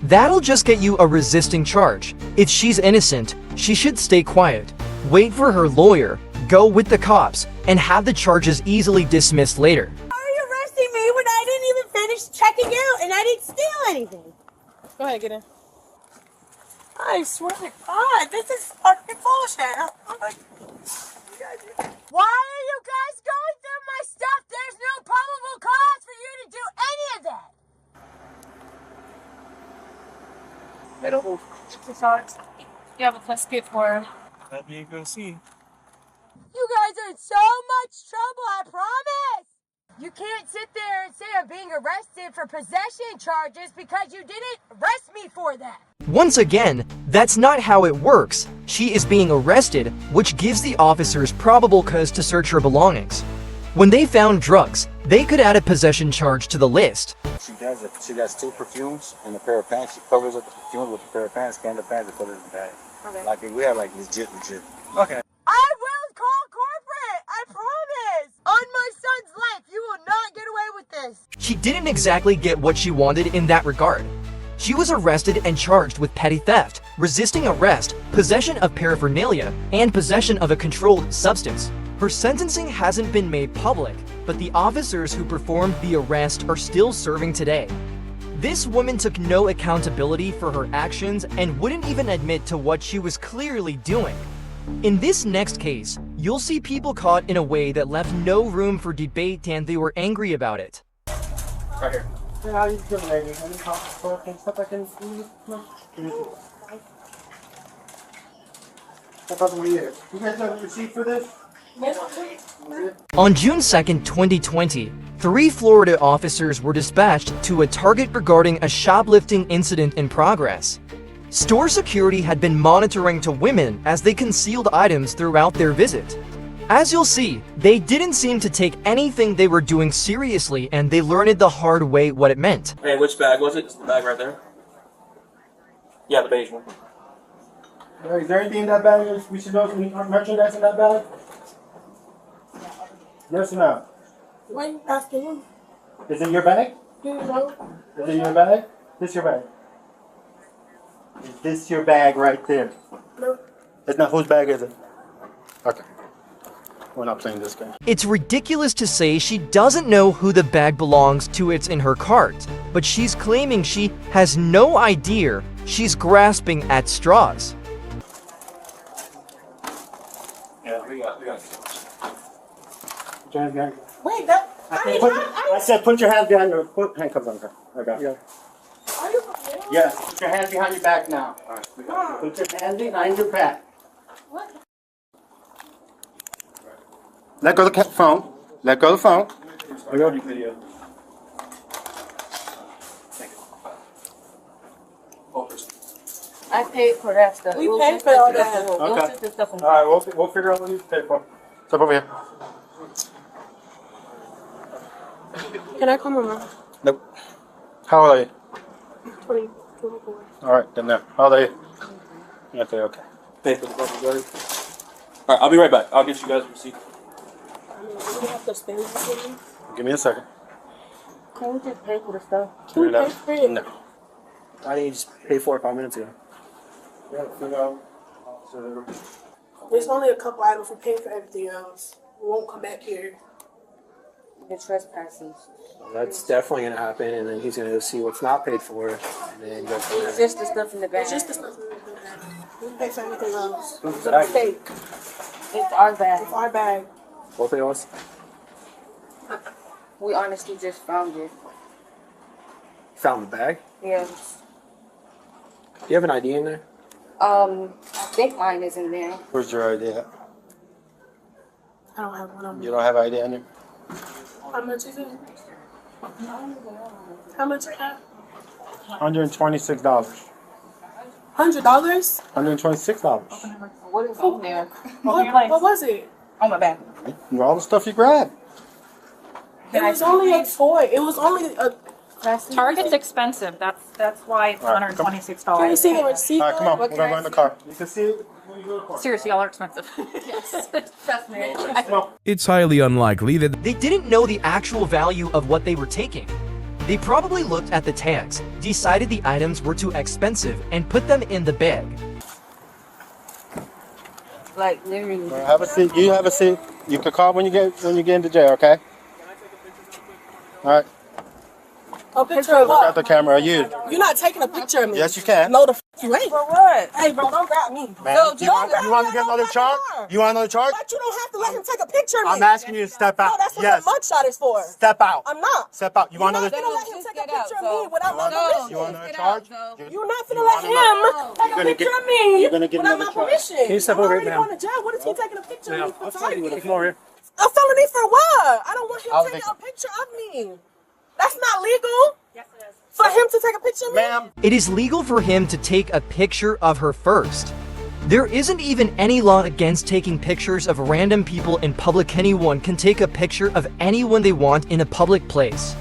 That'll just get you a resisting charge. If she's innocent, she should stay quiet, wait for her lawyer, go with the cops, and have the charges easily dismissed later. Why are you arresting me when I didn't even finish checking out and I didn't steal anything? Go ahead, get in. I swear to God, this is fucking bullshit. Why are you guys going through my stuff? There's no probable cause for you to do any of that. Middle. You have a plus skip for him. Let me go see. You guys are in so much trouble, I promise. You can't sit there and say I'm being arrested for possession charges because you didn't arrest me for that. Once again, that's not how it works. She is being arrested, which gives the officers probable cause to search her belongings. When they found drugs, they could add a possession charge to the list. She does it. She got 2 perfumes and a pair of pants. She covers up the perfume with a pair of pants, scan the pants, and put it in the bag. Okay. Like we have like legit. Okay. I will call corporate, I promise. On my son's life, you will not get away with this. She didn't exactly get what she wanted in that regard. She was arrested and charged with petty theft, resisting arrest, possession of paraphernalia, and possession of a controlled substance. Her sentencing hasn't been made public, but the officers who performed the arrest are still serving today. This woman took no accountability for her actions and wouldn't even admit to what she was clearly doing. In this next case, you'll see people caught in a way that left no room for debate and they were angry about it. Right here. Hey, how you doing, lady? Any stuff I can do? What about you? You guys have a receipt for this? On June 2nd, 2020, 3 Florida officers were dispatched to a target regarding a shoplifting incident in progress. Store security had been monitoring to women as they concealed items throughout their visit. As you'll see, they didn't seem to take anything they were doing seriously and they learned the hard way what it meant. Hey, which bag was it? It's the bag right there. Yeah, the beige one. Is there anything in that bag we should know? Merchandise in that bag? Yes or no? What are you asking him? Is it your bag? Is it your bag? This your bag. Is this your bag right there? No. It's not. Whose bag is it? Okay. We're not playing this game. It's ridiculous to say she doesn't know who the bag belongs to. It's in her cart, but she's claiming she has no idea. She's grasping at straws. Yeah, we got. Put your hands behind. Wait, that. I said put your hands behind your handcuffs on her. I got you. Are you for real? Yes, put your hands behind your back now. All right. Put your hands behind your back. What? Let go of the phone. Let go of the phone. I got your video. I paid for that stuff. We paid for all that. Okay. All right, we'll figure out what you paid for. Step over here. Can I come over? Nope. How old are you? 20, 24. All right, then there. How old are you? Okay, okay. Pay for the bubble guard. All right, I'll be right back. I'll get you guys a receipt. Do we have to spend this? Give me a second. Can we just pay for the stuff? Can we pay for it? No. I didn't just pay for it 5 minutes ago. There's only a couple items. We pay for everything else. We won't come back here. The trespassing. That's definitely going to happen, and then he's going to go see what's not paid for, and then go from there. It's just the stuff in the bag. It's just the stuff in the bag. We pay for everything else. Whose It's a bag? mistake. It's our bag. It's our bag. Both of yours? We honestly just found it. Found the bag? Yes. Do you have an ID in there? I think mine is in there. Where's your ID at? I don't have one on me. You don't have ID on you? How much is it? How much is that? $126. $100? $126. What is on there? What was it? On my back. All the stuff you grabbed. It was only a toy. It was only a. Target's expensive. That's why it's All right, come- $126. Can you see the receipt? All right, come on. What We're can going to I go in the see? car. You can see it. Seriously, y'all are expensive. Yes. Trust me. It's highly unlikely that They didn't know the actual value of what they were taking. They probably looked at the tags, decided the items were too expensive, and put them in the bag. Like literally. Have a seat. You have a seat. You can call when you get into jail, okay? All right. A picture of Look at what? the camera. You. You're not taking a picture of me. Yes, you can. No, the f you ain't. For what? Hey, bro, don't grab me. Man, you want to get another charge? You want another charge? But you don't have to let him take a picture of me. I'm asking you to step out. No, that's what Yes. the mugshot is for. Step out. I'm not. Step out. You want You're another? not gonna let him take a picture of me without my permission. You want another charge? You're not gonna let him take a picture of me You're gonna get without my another charge. permission. Can you step I'm over already here, ma'am? going to jail. What is he taking a picture of me for? I'll tell you what. Come over here. A felony for what? I don't want him taking a picture of me. That's not legal. Yes, it is. For him to take a picture of me? Ma'am. It is legal for him to take a picture of her first. There isn't even any law against taking pictures of random people in public. Anyone can take a picture of anyone they want in a public place.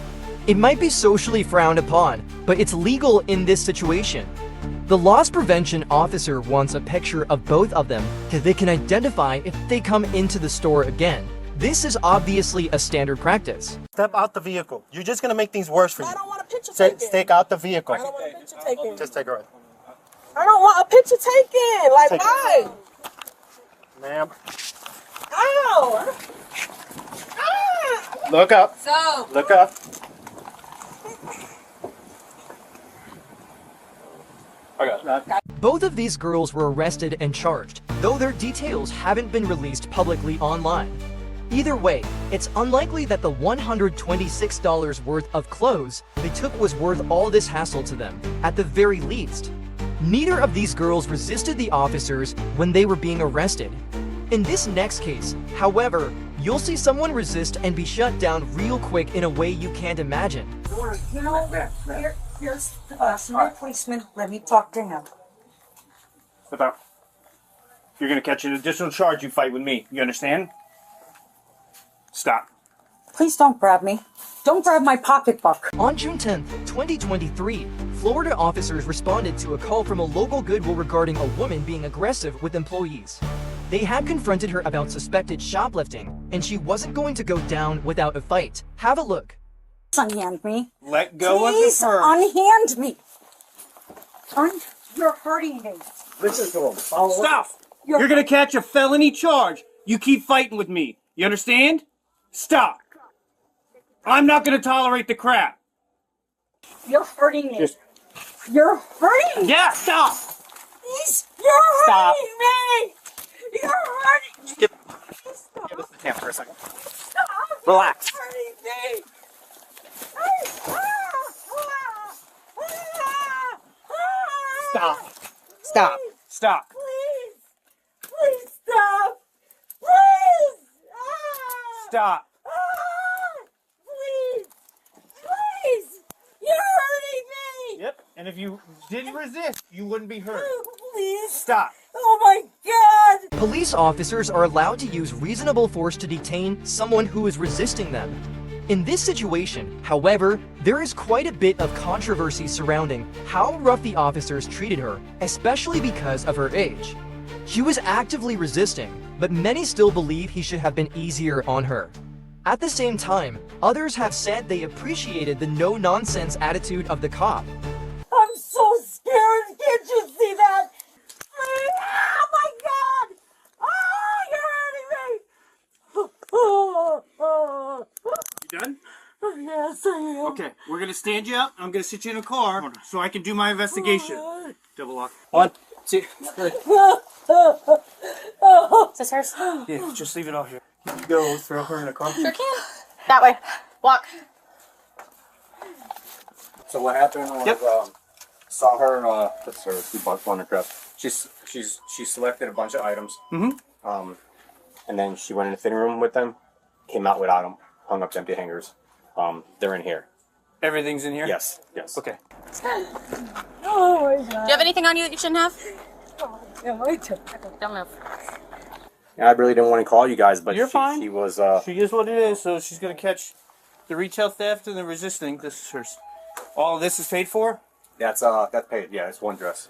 It might be socially frowned upon, but it's legal in this situation. The loss prevention officer wants a picture of both of them so they can identify if they come into the store again. This is obviously a standard practice. Step out the vehicle. You're just gonna make things worse for you. I don't want a picture taken. Stake out the vehicle. I don't want a picture taken. Just take it right. I don't want a picture taken. Like, Take it. why? Ma'am. Ow! Ah! Look up. So. Look up. Both of these girls were arrested and charged, though their details haven't been released publicly online. Either way, it's unlikely that the $126 worth of clothes they took was worth all this hassle to them, at the very least. Neither of these girls resisted the officers when they were being arrested. In this next case, however, you'll see someone resist and be shut down real quick in a way you can't imagine. You know, here's some policeman. Let me talk to him. Step out. You're going to catch an additional charge you fight with me. You understand? Stop. Please don't grab me. Don't grab my pocketbook. On June 10th, 2023, Florida officers responded to a call from a local Goodwill regarding a woman being aggressive with employees. They had confronted her about suspected shoplifting, and she wasn't going to go down without a fight. Have a look. Unhand me. Let go Please of the purse. unhand me. You're hurting me. Listen to him. Stop. You're going to catch a felony charge. You keep fighting with me. You understand? Stop. I'm not going to tolerate the crap. You're hurting me. Just- You're hurting me. Yeah, stop. Please, you're Stop. hurting me. You're hurting me. Give Stop. us the tamp for a second. Stop. Relax. You're hurting me. Stop. Stop. Stop. Please. Please stop. Please. Stop. Please. Please. You're hurting me. Yep. And if you didn't resist, you wouldn't be hurt. Please. Stop. Oh my God. Police officers are allowed to use reasonable force to detain someone who is resisting them. In this situation, however, there is quite a bit of controversy surrounding how rough the officers treated her, especially because of her age. She was actively resisting, but many still believe he should have been easier on her. At the same time, others have said they appreciated the no-nonsense attitude of the cop. I'm so scared. Can't you see that? Oh my God. Oh, you're hurting me. You done? Yes, I am. Okay, we're going to stand you up. I'm going to sit you in a car so I can do my investigation. Double lock. 1, 2, 3. Is this hers? Yeah, just leave it off here. You go throw her in a car. Sure can. That way. Walk. So what happened was, saw her, that's her 2 bucks on her dress. She selected a bunch of items. Mm-hmm. And then she went in the fitting room with them, came out without them, hung up empty hangers. They're in here. Everything's in here? Yes, yes. Okay. Oh my God. Do you have anything on you that you shouldn't have? Yeah, I do. Don't move. Yeah, I really didn't want to call you guys, but You're fine. She was, She is what it is, so she's going to catch the retail theft and the resisting. This is hers. All of this is paid for? that's paid. Yeah, it's one dress.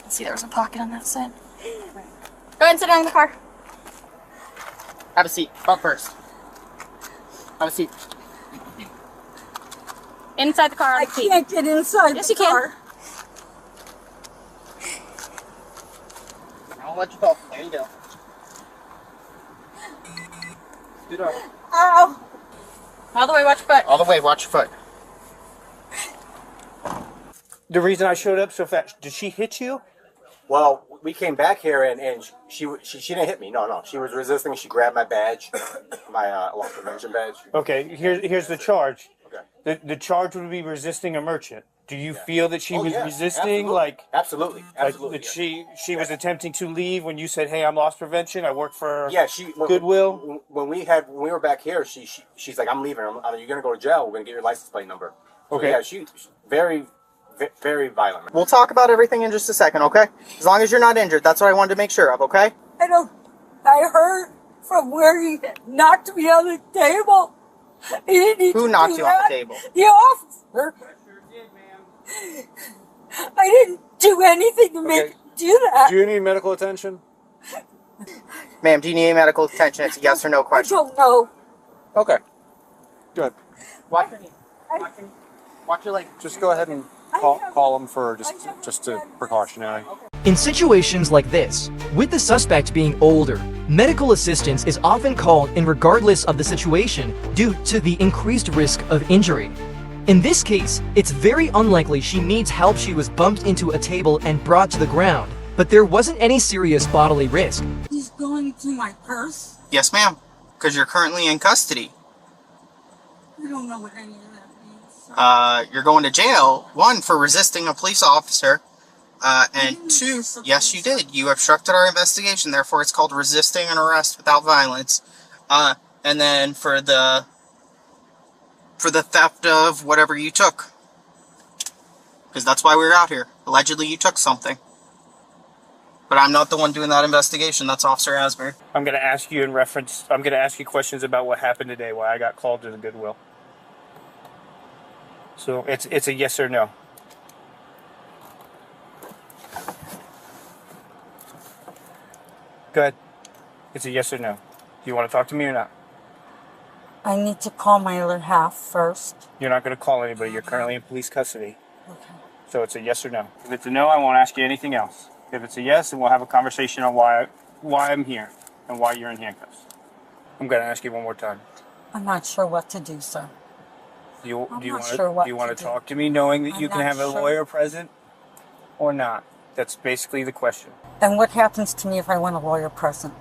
See, there was a pocket on that side. Go ahead and sit down in the car. Have a seat. Bump first. Have a seat. Inside the car. I can't get inside Yes, the you can. car. I'll let you go. There you go. Scoot over. Ow. All the way, watch your foot. All the way, watch your foot. The reason I showed up so fast, did she hit you? Well, we came back here and she didn't hit me. No. She was resisting. She grabbed my badge, my loss prevention badge. Okay, here's the charge. Okay. The charge would be resisting a merchant. Do you feel that she was resisting? Absolutely. Absolutely. That she was attempting to leave when you said, "Hey, I'm loss prevention. I work for Goodwill." When we were back here, she's like, "I'm leaving. You're gonna go to jail. We're gonna get your license plate number." So, Okay. Yeah, she's very violent. We'll talk about everything in just a second, okay? As long as you're not injured, that's what I wanted to make sure of, okay? I heard from where he knocked me on the table. He didn't need Who to knocked do you on that. the table? The officer. I didn't do anything to make him do that. Do you need medical attention? Ma'am, do you need any medical attention? It's a yes or no I question. don't know. Okay. Good. Watch your knee. Watch your leg. Just go ahead and call them for just to precautionary. In situations like this, with the suspect being older, medical assistance is often called in regardless of the situation due to the increased risk of injury. In this case, it's very unlikely she needs help. She was bumped into a table and brought to the ground, but there wasn't any serious bodily risk. He's going through my purse. Yes, ma'am. Because you're currently in custody. I don't know what any of that means. You're going to jail, 1, for resisting a police officer, and 2, yes, you did. You obstructed our investigation, therefore it's called resisting an arrest without violence. And then for the theft of whatever you took. Because that's why we were out here. Allegedly you took something. But I'm not the one doing that investigation, that's Officer Asbury. I'm going to ask you I'm going to ask you questions about what happened today, why I got called to the Goodwill. So it's a yes or no. Go ahead. It's a yes or no. Do you want to talk to me or not? I need to call my other half first. You're not going to call anybody. You're currently in police custody. Okay. So it's a yes or no. If it's a no, I won't ask you anything else. If it's a yes, then we'll have a conversation on why I'm here and why you're in handcuffs. I'm going to ask you one more time. I'm not sure what to do, sir. Do you want to do. talk to me knowing that you can not have a sure. lawyer present or not? That's basically the question. And what happens to me if I want a lawyer present?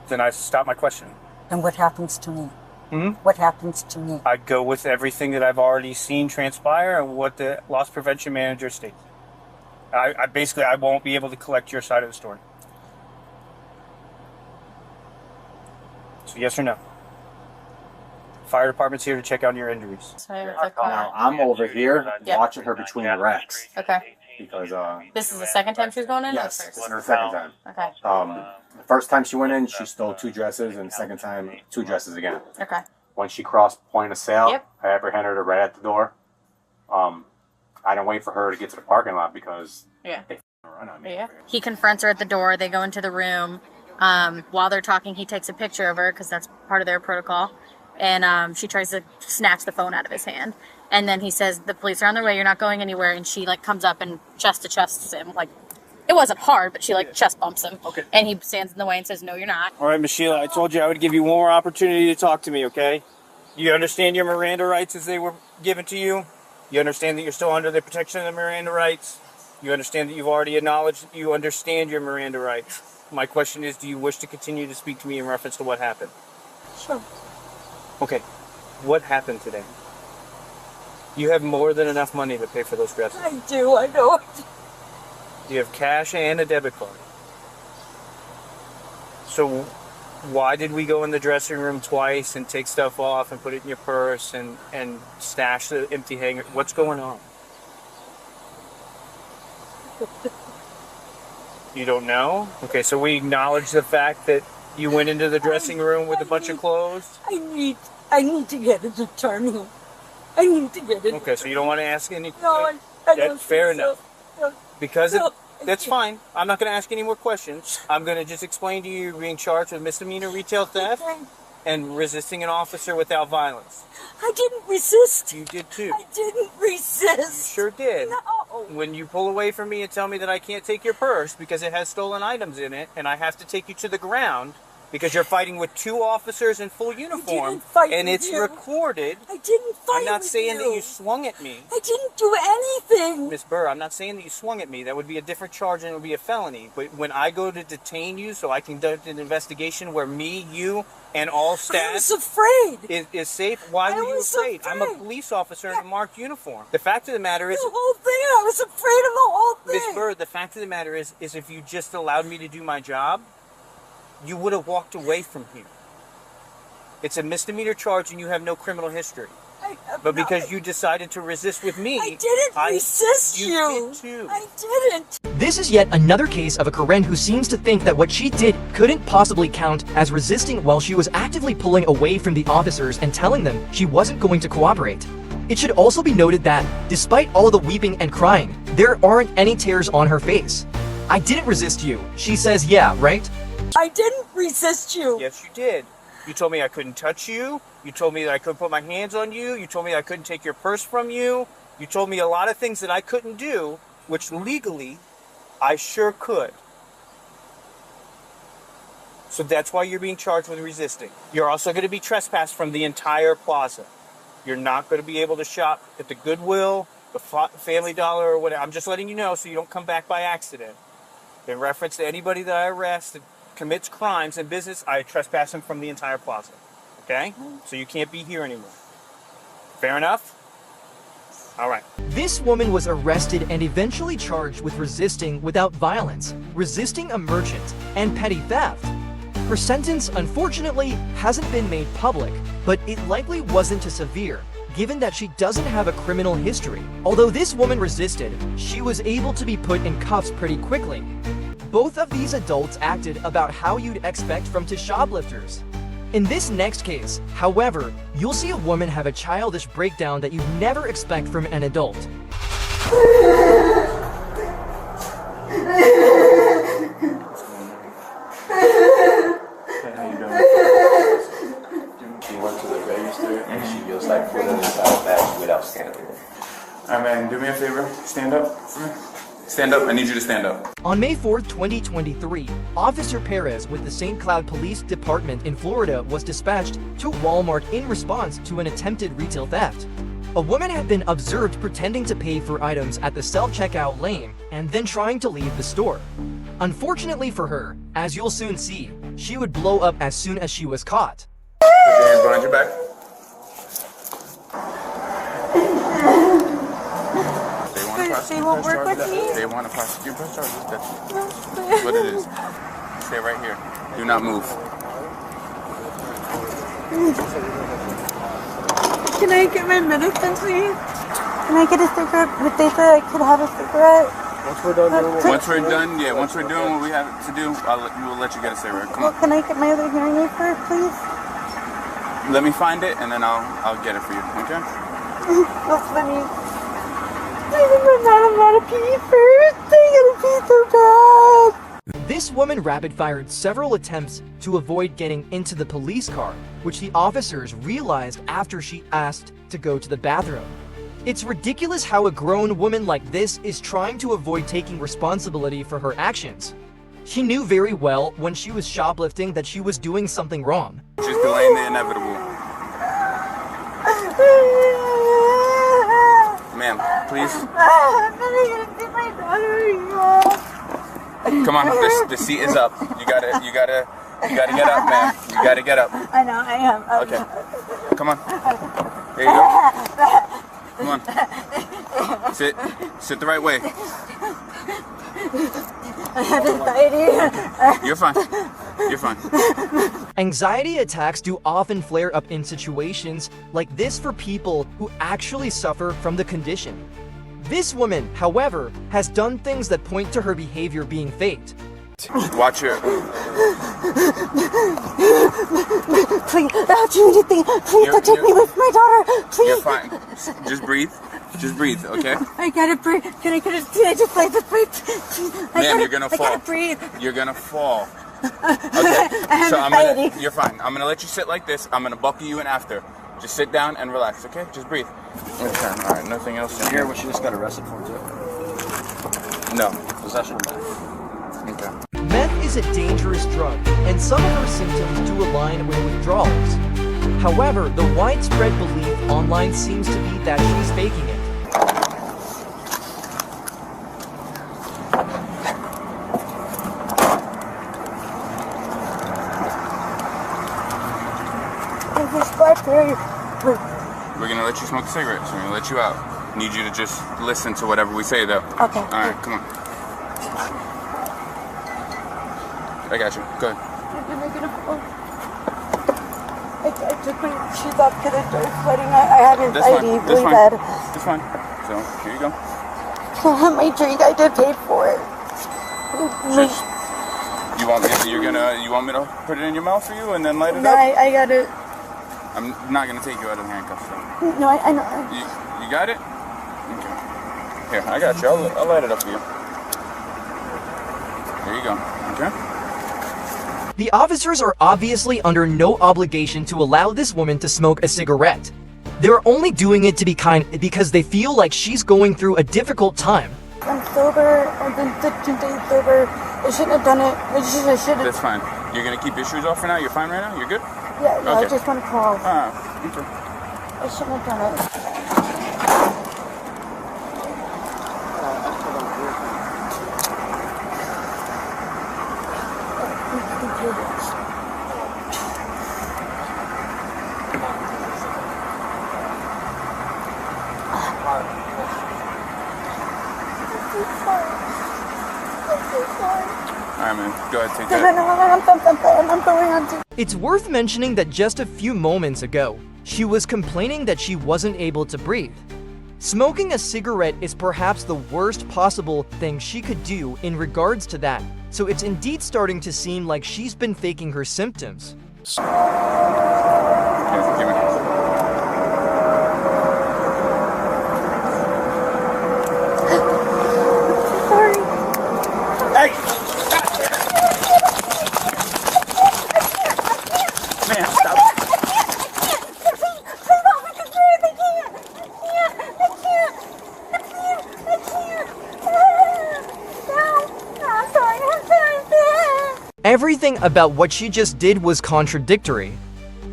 Then I stop my questioning. And what happens to me? Hmm? What happens to me? I go with everything that I've already seen transpire and what the loss prevention manager states. I basically won't be able to collect your side of the story. So yes or no? Fire department's here to check out your injuries. Now, I'm over here watching her between the racks. Okay. Because, This is the second time she was going in? yes, Or this first? is the second time. Okay. The first time she went in, she stole 2 dresses, and the second time, 2 dresses again. Okay. When she crossed point of sale, Yep. I apprehended her right at the door. I didn't wait for her to get to the parking lot because Yeah. they run on me. Yeah. He confronts her at the door. They go into the room. While they're talking, he takes a picture of her because that's part of their protocol. And she tries to snatch the phone out of his hand. And then he says, the police are on their way. You're not going anywhere. And she like comes up and chest to chests him. Like, it wasn't hard, but she like chest bumps him. Okay. And he stands in the way and says, no, you're not. All right, Miss Sheila, I told you I would give you one more opportunity to talk to me, okay? You understand your Miranda rights as they were given to you? You understand that you're still under the protection of the Miranda rights? You understand that you've already acknowledged that you understand your Miranda rights? My question is, do you wish to continue to speak to me in reference to what happened? Sure. Okay, what happened today? You have more than enough money to pay for those dresses. I do, I know. You have cash and a debit card. So why did we go in the dressing room twice and take stuff off and put it in your purse and stash the empty hanger? What's going on? You don't know? Okay, so we acknowledge the fact that you went into the dressing room with a bunch of clothes? I need to get an attorney. I need to get it. Okay, so you don't want to ask any... No, I don't fair think so. enough. No. Because No, that's fine. I'm not going to ask any more questions. I'm going to just explain to you you're being charged with misdemeanor retail theft and resisting an officer without violence. I didn't resist. You did too. I didn't resist. You sure did. No. When you pull away from me and tell me that I can't take your purse because it has stolen items in it and I have to take you to the ground because you're fighting with 2 officers in full uniform and it's recorded. I didn't fight I'm not with saying you. that you swung at me. I didn't do anything. Miss Burr, I'm not saying that you swung at me. That would be a different charge and it would be a felony. But when I go to detain you so I can conduct an investigation where me, you, and all staff... I was afraid. Is safe, why were you afraid? I'm a police officer in a marked uniform. The fact of the matter is... The whole thing, I was afraid of the whole thing. Miss Burr, the fact of the matter is if you just allowed me to do my job, you would have walked away from here. It's a misdemeanor charge and you have no criminal history. But because you decided to resist with me... I didn't resist you. You did too. I didn't. This is yet another case of a Karen who seems to think that what she did couldn't possibly count as resisting while she was actively pulling away from the officers and telling them she wasn't going to cooperate. It should also be noted that, despite all the weeping and crying, there aren't any tears on her face. I didn't resist you. She says yeah, right? I didn't resist you. Yes, you did. You told me I couldn't touch you. You told me that I couldn't put my hands on you. You told me I couldn't take your purse from you. You told me a lot of things that I couldn't do, which legally I sure could. So that's why you're being charged with resisting. You're also going to be trespassed from the entire plaza. You're not going to be able to shop at the Goodwill, the Family Dollar, or whatever. I'm just letting you know so you don't come back by accident. In reference to anybody that I arrest that commits crimes in business, I trespass them from the entire plaza. Okay? So you can't be here anymore. Fair enough? All right. This woman was arrested and eventually charged with resisting without violence, resisting a merchant, and petty theft. Her sentence, unfortunately, hasn't been made public, but it likely wasn't too severe, given that she doesn't have a criminal history. Although this woman resisted, she was able to be put in cuffs pretty quickly. Both of these adults acted about how you'd expect from two shoplifters. In this next case, however, you'll see a woman have a childish breakdown that you'd never expect from an adult. He went to the base dumpster, and she just like put it inside the bag without scanning it. All right, man, do me a favor. Stand up for me. Stand up. I need you to stand up. On May 4th, 2023, Officer Perez with the St. Cloud Police Department in Florida was dispatched to Walmart in response to an attempted retail theft. A woman had been observed pretending to pay for items at the self-checkout lane and then trying to leave the store. Unfortunately for her, as you'll soon see, she would blow up as soon as she was caught. Put your hands behind your back. They won't work with me? They want to prosecute press charges. That's what it is. Stay right here. Do not move. Can I get my medicine, please? Can I get a cigarette? Would they say I could have a cigarette? Once we're done, once we're doing what we have to do, we will let you get a cigarette. Come on. Can I get my other hearing aid first, please? Let me find it, and then I'll get it for you. Okay? That's funny. I'm not a pee first. I'm gonna pee so bad. This woman rapid-fired several attempts to avoid getting into the police car, which the officers realized after she asked to go to the bathroom. It's ridiculous how a grown woman like this is trying to avoid taking responsibility for her actions. She knew very well when she was shoplifting that she was doing something wrong. Just delaying the inevitable. Ma'am, please. Come on, the seat is up. You gotta get up, ma'am. You gotta get up. I know, I am. Okay. Come on. There you go. Come on. Sit the right way. I have anxiety. You're fine. You're fine. Anxiety attacks do often flare up in situations like this for people who actually suffer from the condition. This woman, however, has done things that point to her behavior being faked. Watch her. Please, don't do anything. Please don't take me with my daughter. Please. You're fine. Just breathe. Just breathe, okay? I gotta breathe. Can I just like this breathe? Ma'am, you're gonna fall. I gotta breathe. You're gonna fall. Okay. So you're fine. I'm gonna let you sit like this. I'm gonna buckle you in after. Just sit down and relax, okay? Just breathe. Okay. All right. Nothing else. You hear what she just got arrested for too? No. Possession of meth. Okay. Meth is a dangerous drug, and some of her symptoms do align with withdrawals. However, the widespread belief online seems to be that she's faking it. We're gonna let you smoke the cigarettes. We're gonna let you out. Need you to just listen to whatever we say, though. Okay. All right, come on. I got you. Go ahead. I took my shoes off because I started sweating. I have anxiety really bad. That's fine. So here you go. I have my drink. I did pay for it. You want me to put it in your mouth for you and then light it No, up? I got it. I'm not gonna take you out of the handcuffs. So. No, I know. You got it? Okay. Here, I got you. I'll light it up for you. There you go. Okay. The officers are obviously under no obligation to allow this woman to smoke a cigarette. They're only doing it to be kind because they feel like she's going through a difficult time. I'm sober. I've been 15 days sober. I shouldn't have done it. I shouldn't. That's fine. You're gonna keep your shoes off for now? You're fine right now? You're good? Yeah, Okay. I just want to call. Okay. I shouldn't have done it. Alright, man. Go ahead, take that. I'm going on to. It's worth mentioning that just a few moments ago, she was complaining that she wasn't able to breathe. Smoking a cigarette is perhaps the worst possible thing she could do in regards to that, so it's indeed starting to seem like she's been faking her symptoms. Give me. Sorry. Hey! Man, stop. everything about what she just did was contradictory.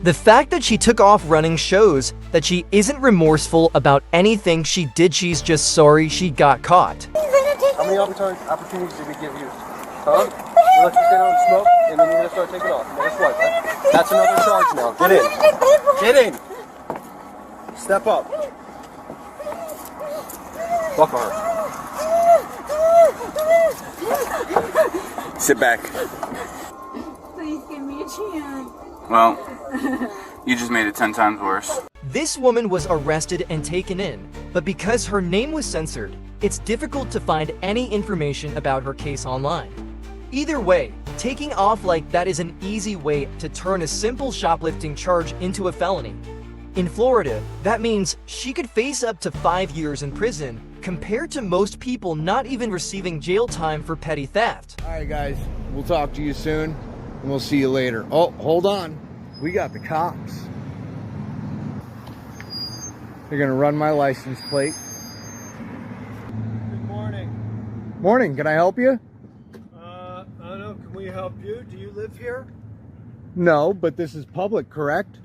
The fact that she took off running shows that she isn't remorseful about anything she did. She's just sorry she got caught. How many opportunities did we give you? Huh? We let you sit down and smoke, and then you're going to start taking off. Guess what? That's another charge now. Get in. Get in. Step up. Buck her. Sit back. Please give me a chance. Well, you just made it 10 times worse. This woman was arrested and taken in, but because her name was censored, it's difficult to find any information about her case online. Either way, taking off like that is an easy way to turn a simple shoplifting charge into a felony. In Florida, that means she could face up to 5 years in prison, compared to most people not even receiving jail time for petty theft. All right, guys, we'll talk to you soon, and we'll see you later. Oh, hold on. We got the cops. They're gonna run my license plate. Good morning. Morning, can I help you? I don't know, can we help you? Do you live here? No, but this is public, correct?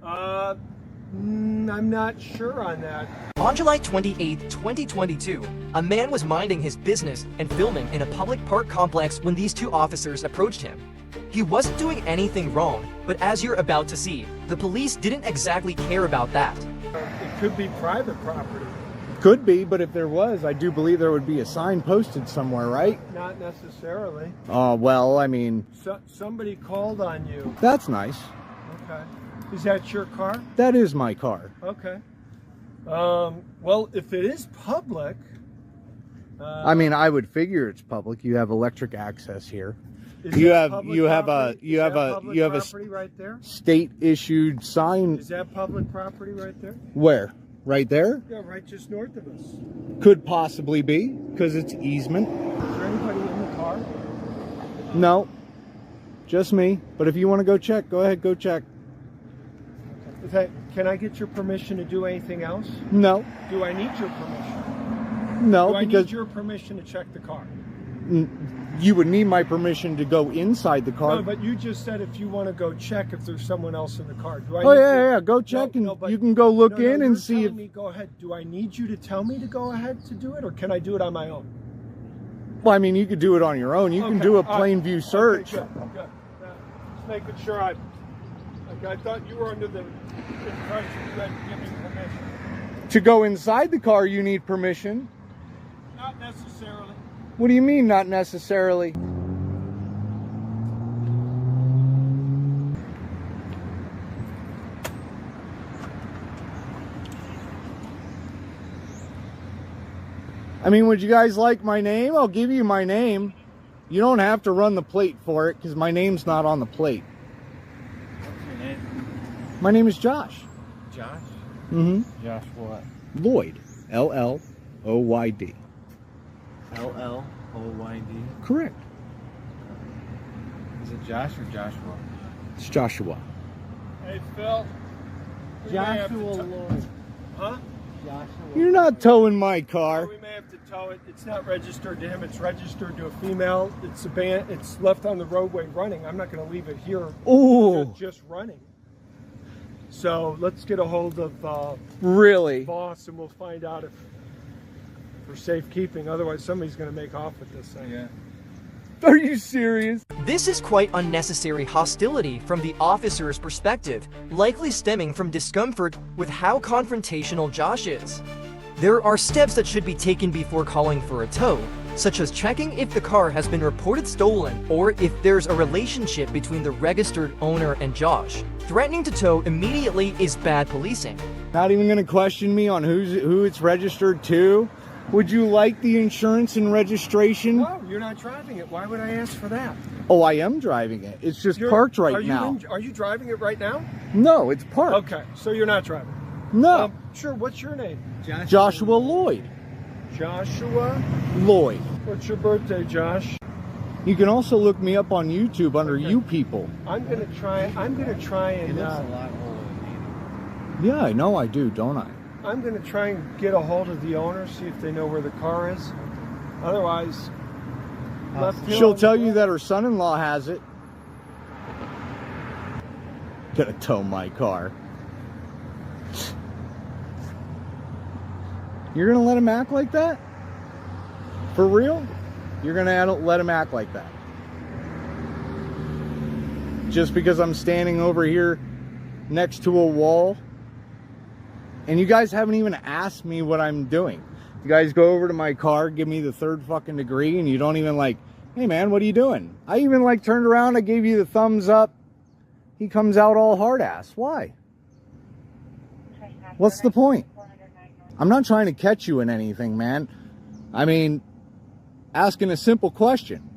I'm not sure on that. On July 28, 2022, a man was minding his business and filming in a public park complex when these two officers approached him. He wasn't doing anything wrong, but as you're about to see, the police didn't exactly care about that. It could be private property. Could be, but if there was, I do believe there would be a sign posted somewhere, right? Not necessarily. Well, I mean... somebody called on you. That's nice. Okay. Is that your car? That is my car. Okay. Well, if it is public... I mean, I would figure it's public. You have electric access here. You have a right there? State issued sign. Is that public property right there? Where? Right there? Yeah, right just north of us. Could possibly be, because it's easement. Is there anybody in the car? No, just me. But if you want to go check, go ahead, go check. Can I get your permission to do anything else? No. Do I need your permission? No, Do I because need your permission to check the car? You would need my permission to go inside the car. No, but you just said if you want to go check if there's someone else in the car. Do I? Oh yeah, go check and you can go look in and see if. Go ahead. Do I need you to tell me to go ahead to do it, or can I do it on my own? Well, I mean, you could do it on your own. You can do a plain view search. Okay, good. Just making sure I thought you were under the impression you had to give me permission. To go inside the car, you need permission. Not necessarily. What do you mean, not necessarily? I mean, would you guys like my name? I'll give you my name. You don't have to run the plate for it, because my name's not on the plate. What's your name? My name is Josh. Josh? Mm-hmm. Josh what? Lloyd. L-L-O-Y-D. L-L-O-Y-D? Correct. Is it Josh or Joshua? It's Joshua. Hey, Phil. Joshua Lloyd. Huh? Joshua. You're not towing my car. We may have to tow it. It's not registered to him. It's registered to a female. It's it's left on the roadway running. I'm not going to leave it here. Ooh. Just running. So let's get a hold of really boss, and we'll find out if for safekeeping. Otherwise, somebody's going to make off with this thing. Yeah. Are you serious? This is quite unnecessary hostility from the officer's perspective, likely stemming from discomfort with how confrontational Josh is. There are steps that should be taken before calling for a tow, such as checking if the car has been reported stolen or if there's a relationship between the registered owner and Josh. Threatening to tow immediately is bad policing. Not even going to question me on who it's registered to? Would you like the insurance and registration? No, you're not driving it. Why would I ask for that? Oh, I am driving it. It's just parked right now. Are you driving it right now? No, it's parked. Okay, so you're not driving. No. Sure, what's your name? Joshua Lloyd. Joshua Lloyd. What's your birthday, Josh? You can also look me up on YouTube under You People. I'm gonna try and Yeah, I know I do, don't I? I'm gonna try and get a hold of the owner, see if they know where the car is. Otherwise, she'll tell you that her son-in-law has it. Gonna tow my car. You're gonna let him act like that? For real? You're gonna let him act like that? Just because I'm standing over here next to a wall? And you guys haven't even asked me what I'm doing. You guys go over to my car, give me the 3rd fucking degree, and you don't even like, hey man, what are you doing? I even like turned around, I gave you the thumbs up. He comes out all hard ass. Why? What's the point? I'm not trying to catch you in anything, man. I mean, asking a simple question.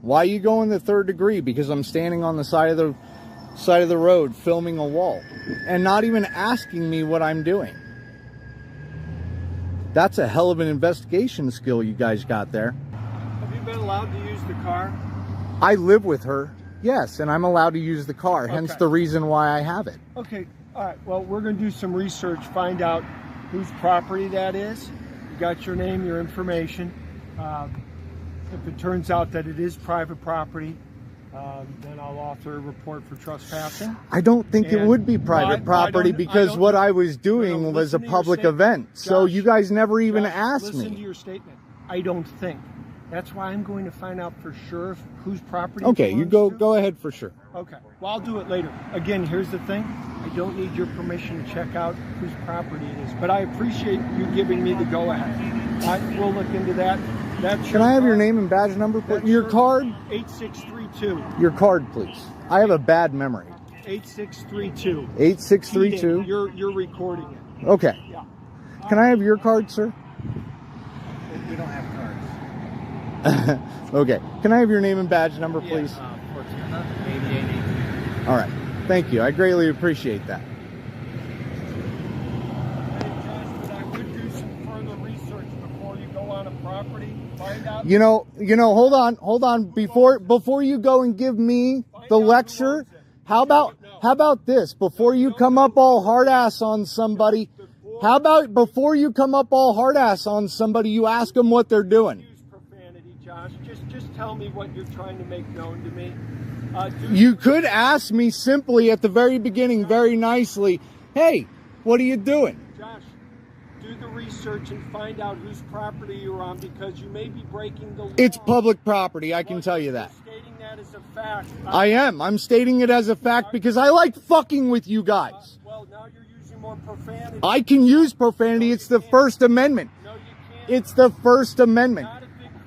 Why are you going the 3rd degree? Because I'm standing on the side of the road filming a wall and not even asking me what I'm doing. That's a hell of an investigation skill you guys got there. Have you been allowed to use the car? I live with her, yes, and I'm allowed to use the car, hence the reason why I have it. Okay, all right. Well, we're going to do some research, find out whose property that is. You got your name, your information. If it turns out that it is private property, then I'll author a report for trespassing. I don't think it would be private property because what I was doing was a public event. So you guys never even asked me. Listen to your statement. I don't think. That's why I'm going to find out for sure whose property. Okay, you go ahead for sure. Okay, well, I'll do it later. Again, here's the thing. I don't need your permission to check out whose property it is, but I appreciate you giving me the go-ahead. We'll look into that. Can I have your name and badge number? Your card? 8632. Your card, please. I have a bad memory. 8632. 8632. You're recording it. Okay. Yeah. Can I have your card, sir? We don't have cards. Okay. Can I have your name and badge number, please? Fortuna, 8880. All right. Thank you. I greatly appreciate that. You know, hold on. Before you go and give me the lecture, how about this? Before you come up all hard ass on somebody, how about before you come up all hard ass on somebody, you ask them what they're doing? Use profanity, Josh. Just tell me what you're trying to make known to me. You could ask me simply at the very beginning, very nicely, hey, what are you doing? Josh, do the research and find out whose property you're on, because you may be breaking the law. It's public property, I can tell you that. You're stating that as a fact. I am. I'm stating it as a fact because I like fucking with you guys. Well, now you're using more profanity. I can use profanity. It's the First Amendment. No, you can't. It's the First Amendment.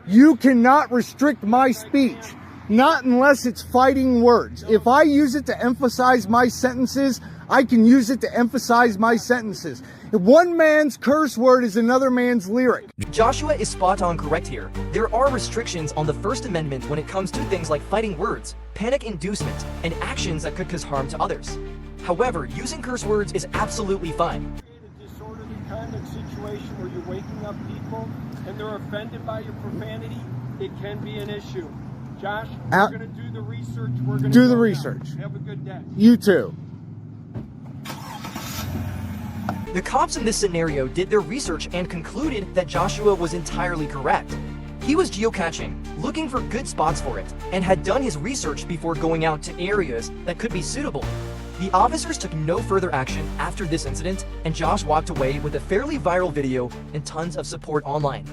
You cannot restrict my speech. Not unless it's fighting words. If I use it to emphasize my sentences, I can use it to emphasize my sentences. One man's curse word is another man's lyric. Joshua is spot on correct here. There are restrictions on the First Amendment when it comes to things like fighting words, panic inducement, and actions that could cause harm to others. However, using curse words is absolutely fine. A disorderly kind of situation where you're waking up people and they're offended by your profanity, it can be an issue. Josh, we're going to do the research. We're going to do the research. Have a good day. You too. The cops in this scenario did their research and concluded that Joshua was entirely correct. He was geocaching, looking for good spots for it, and had done his research before going out to areas that could be suitable. The officers took no further action after this incident, and Josh walked away with a fairly viral video and tons of support online.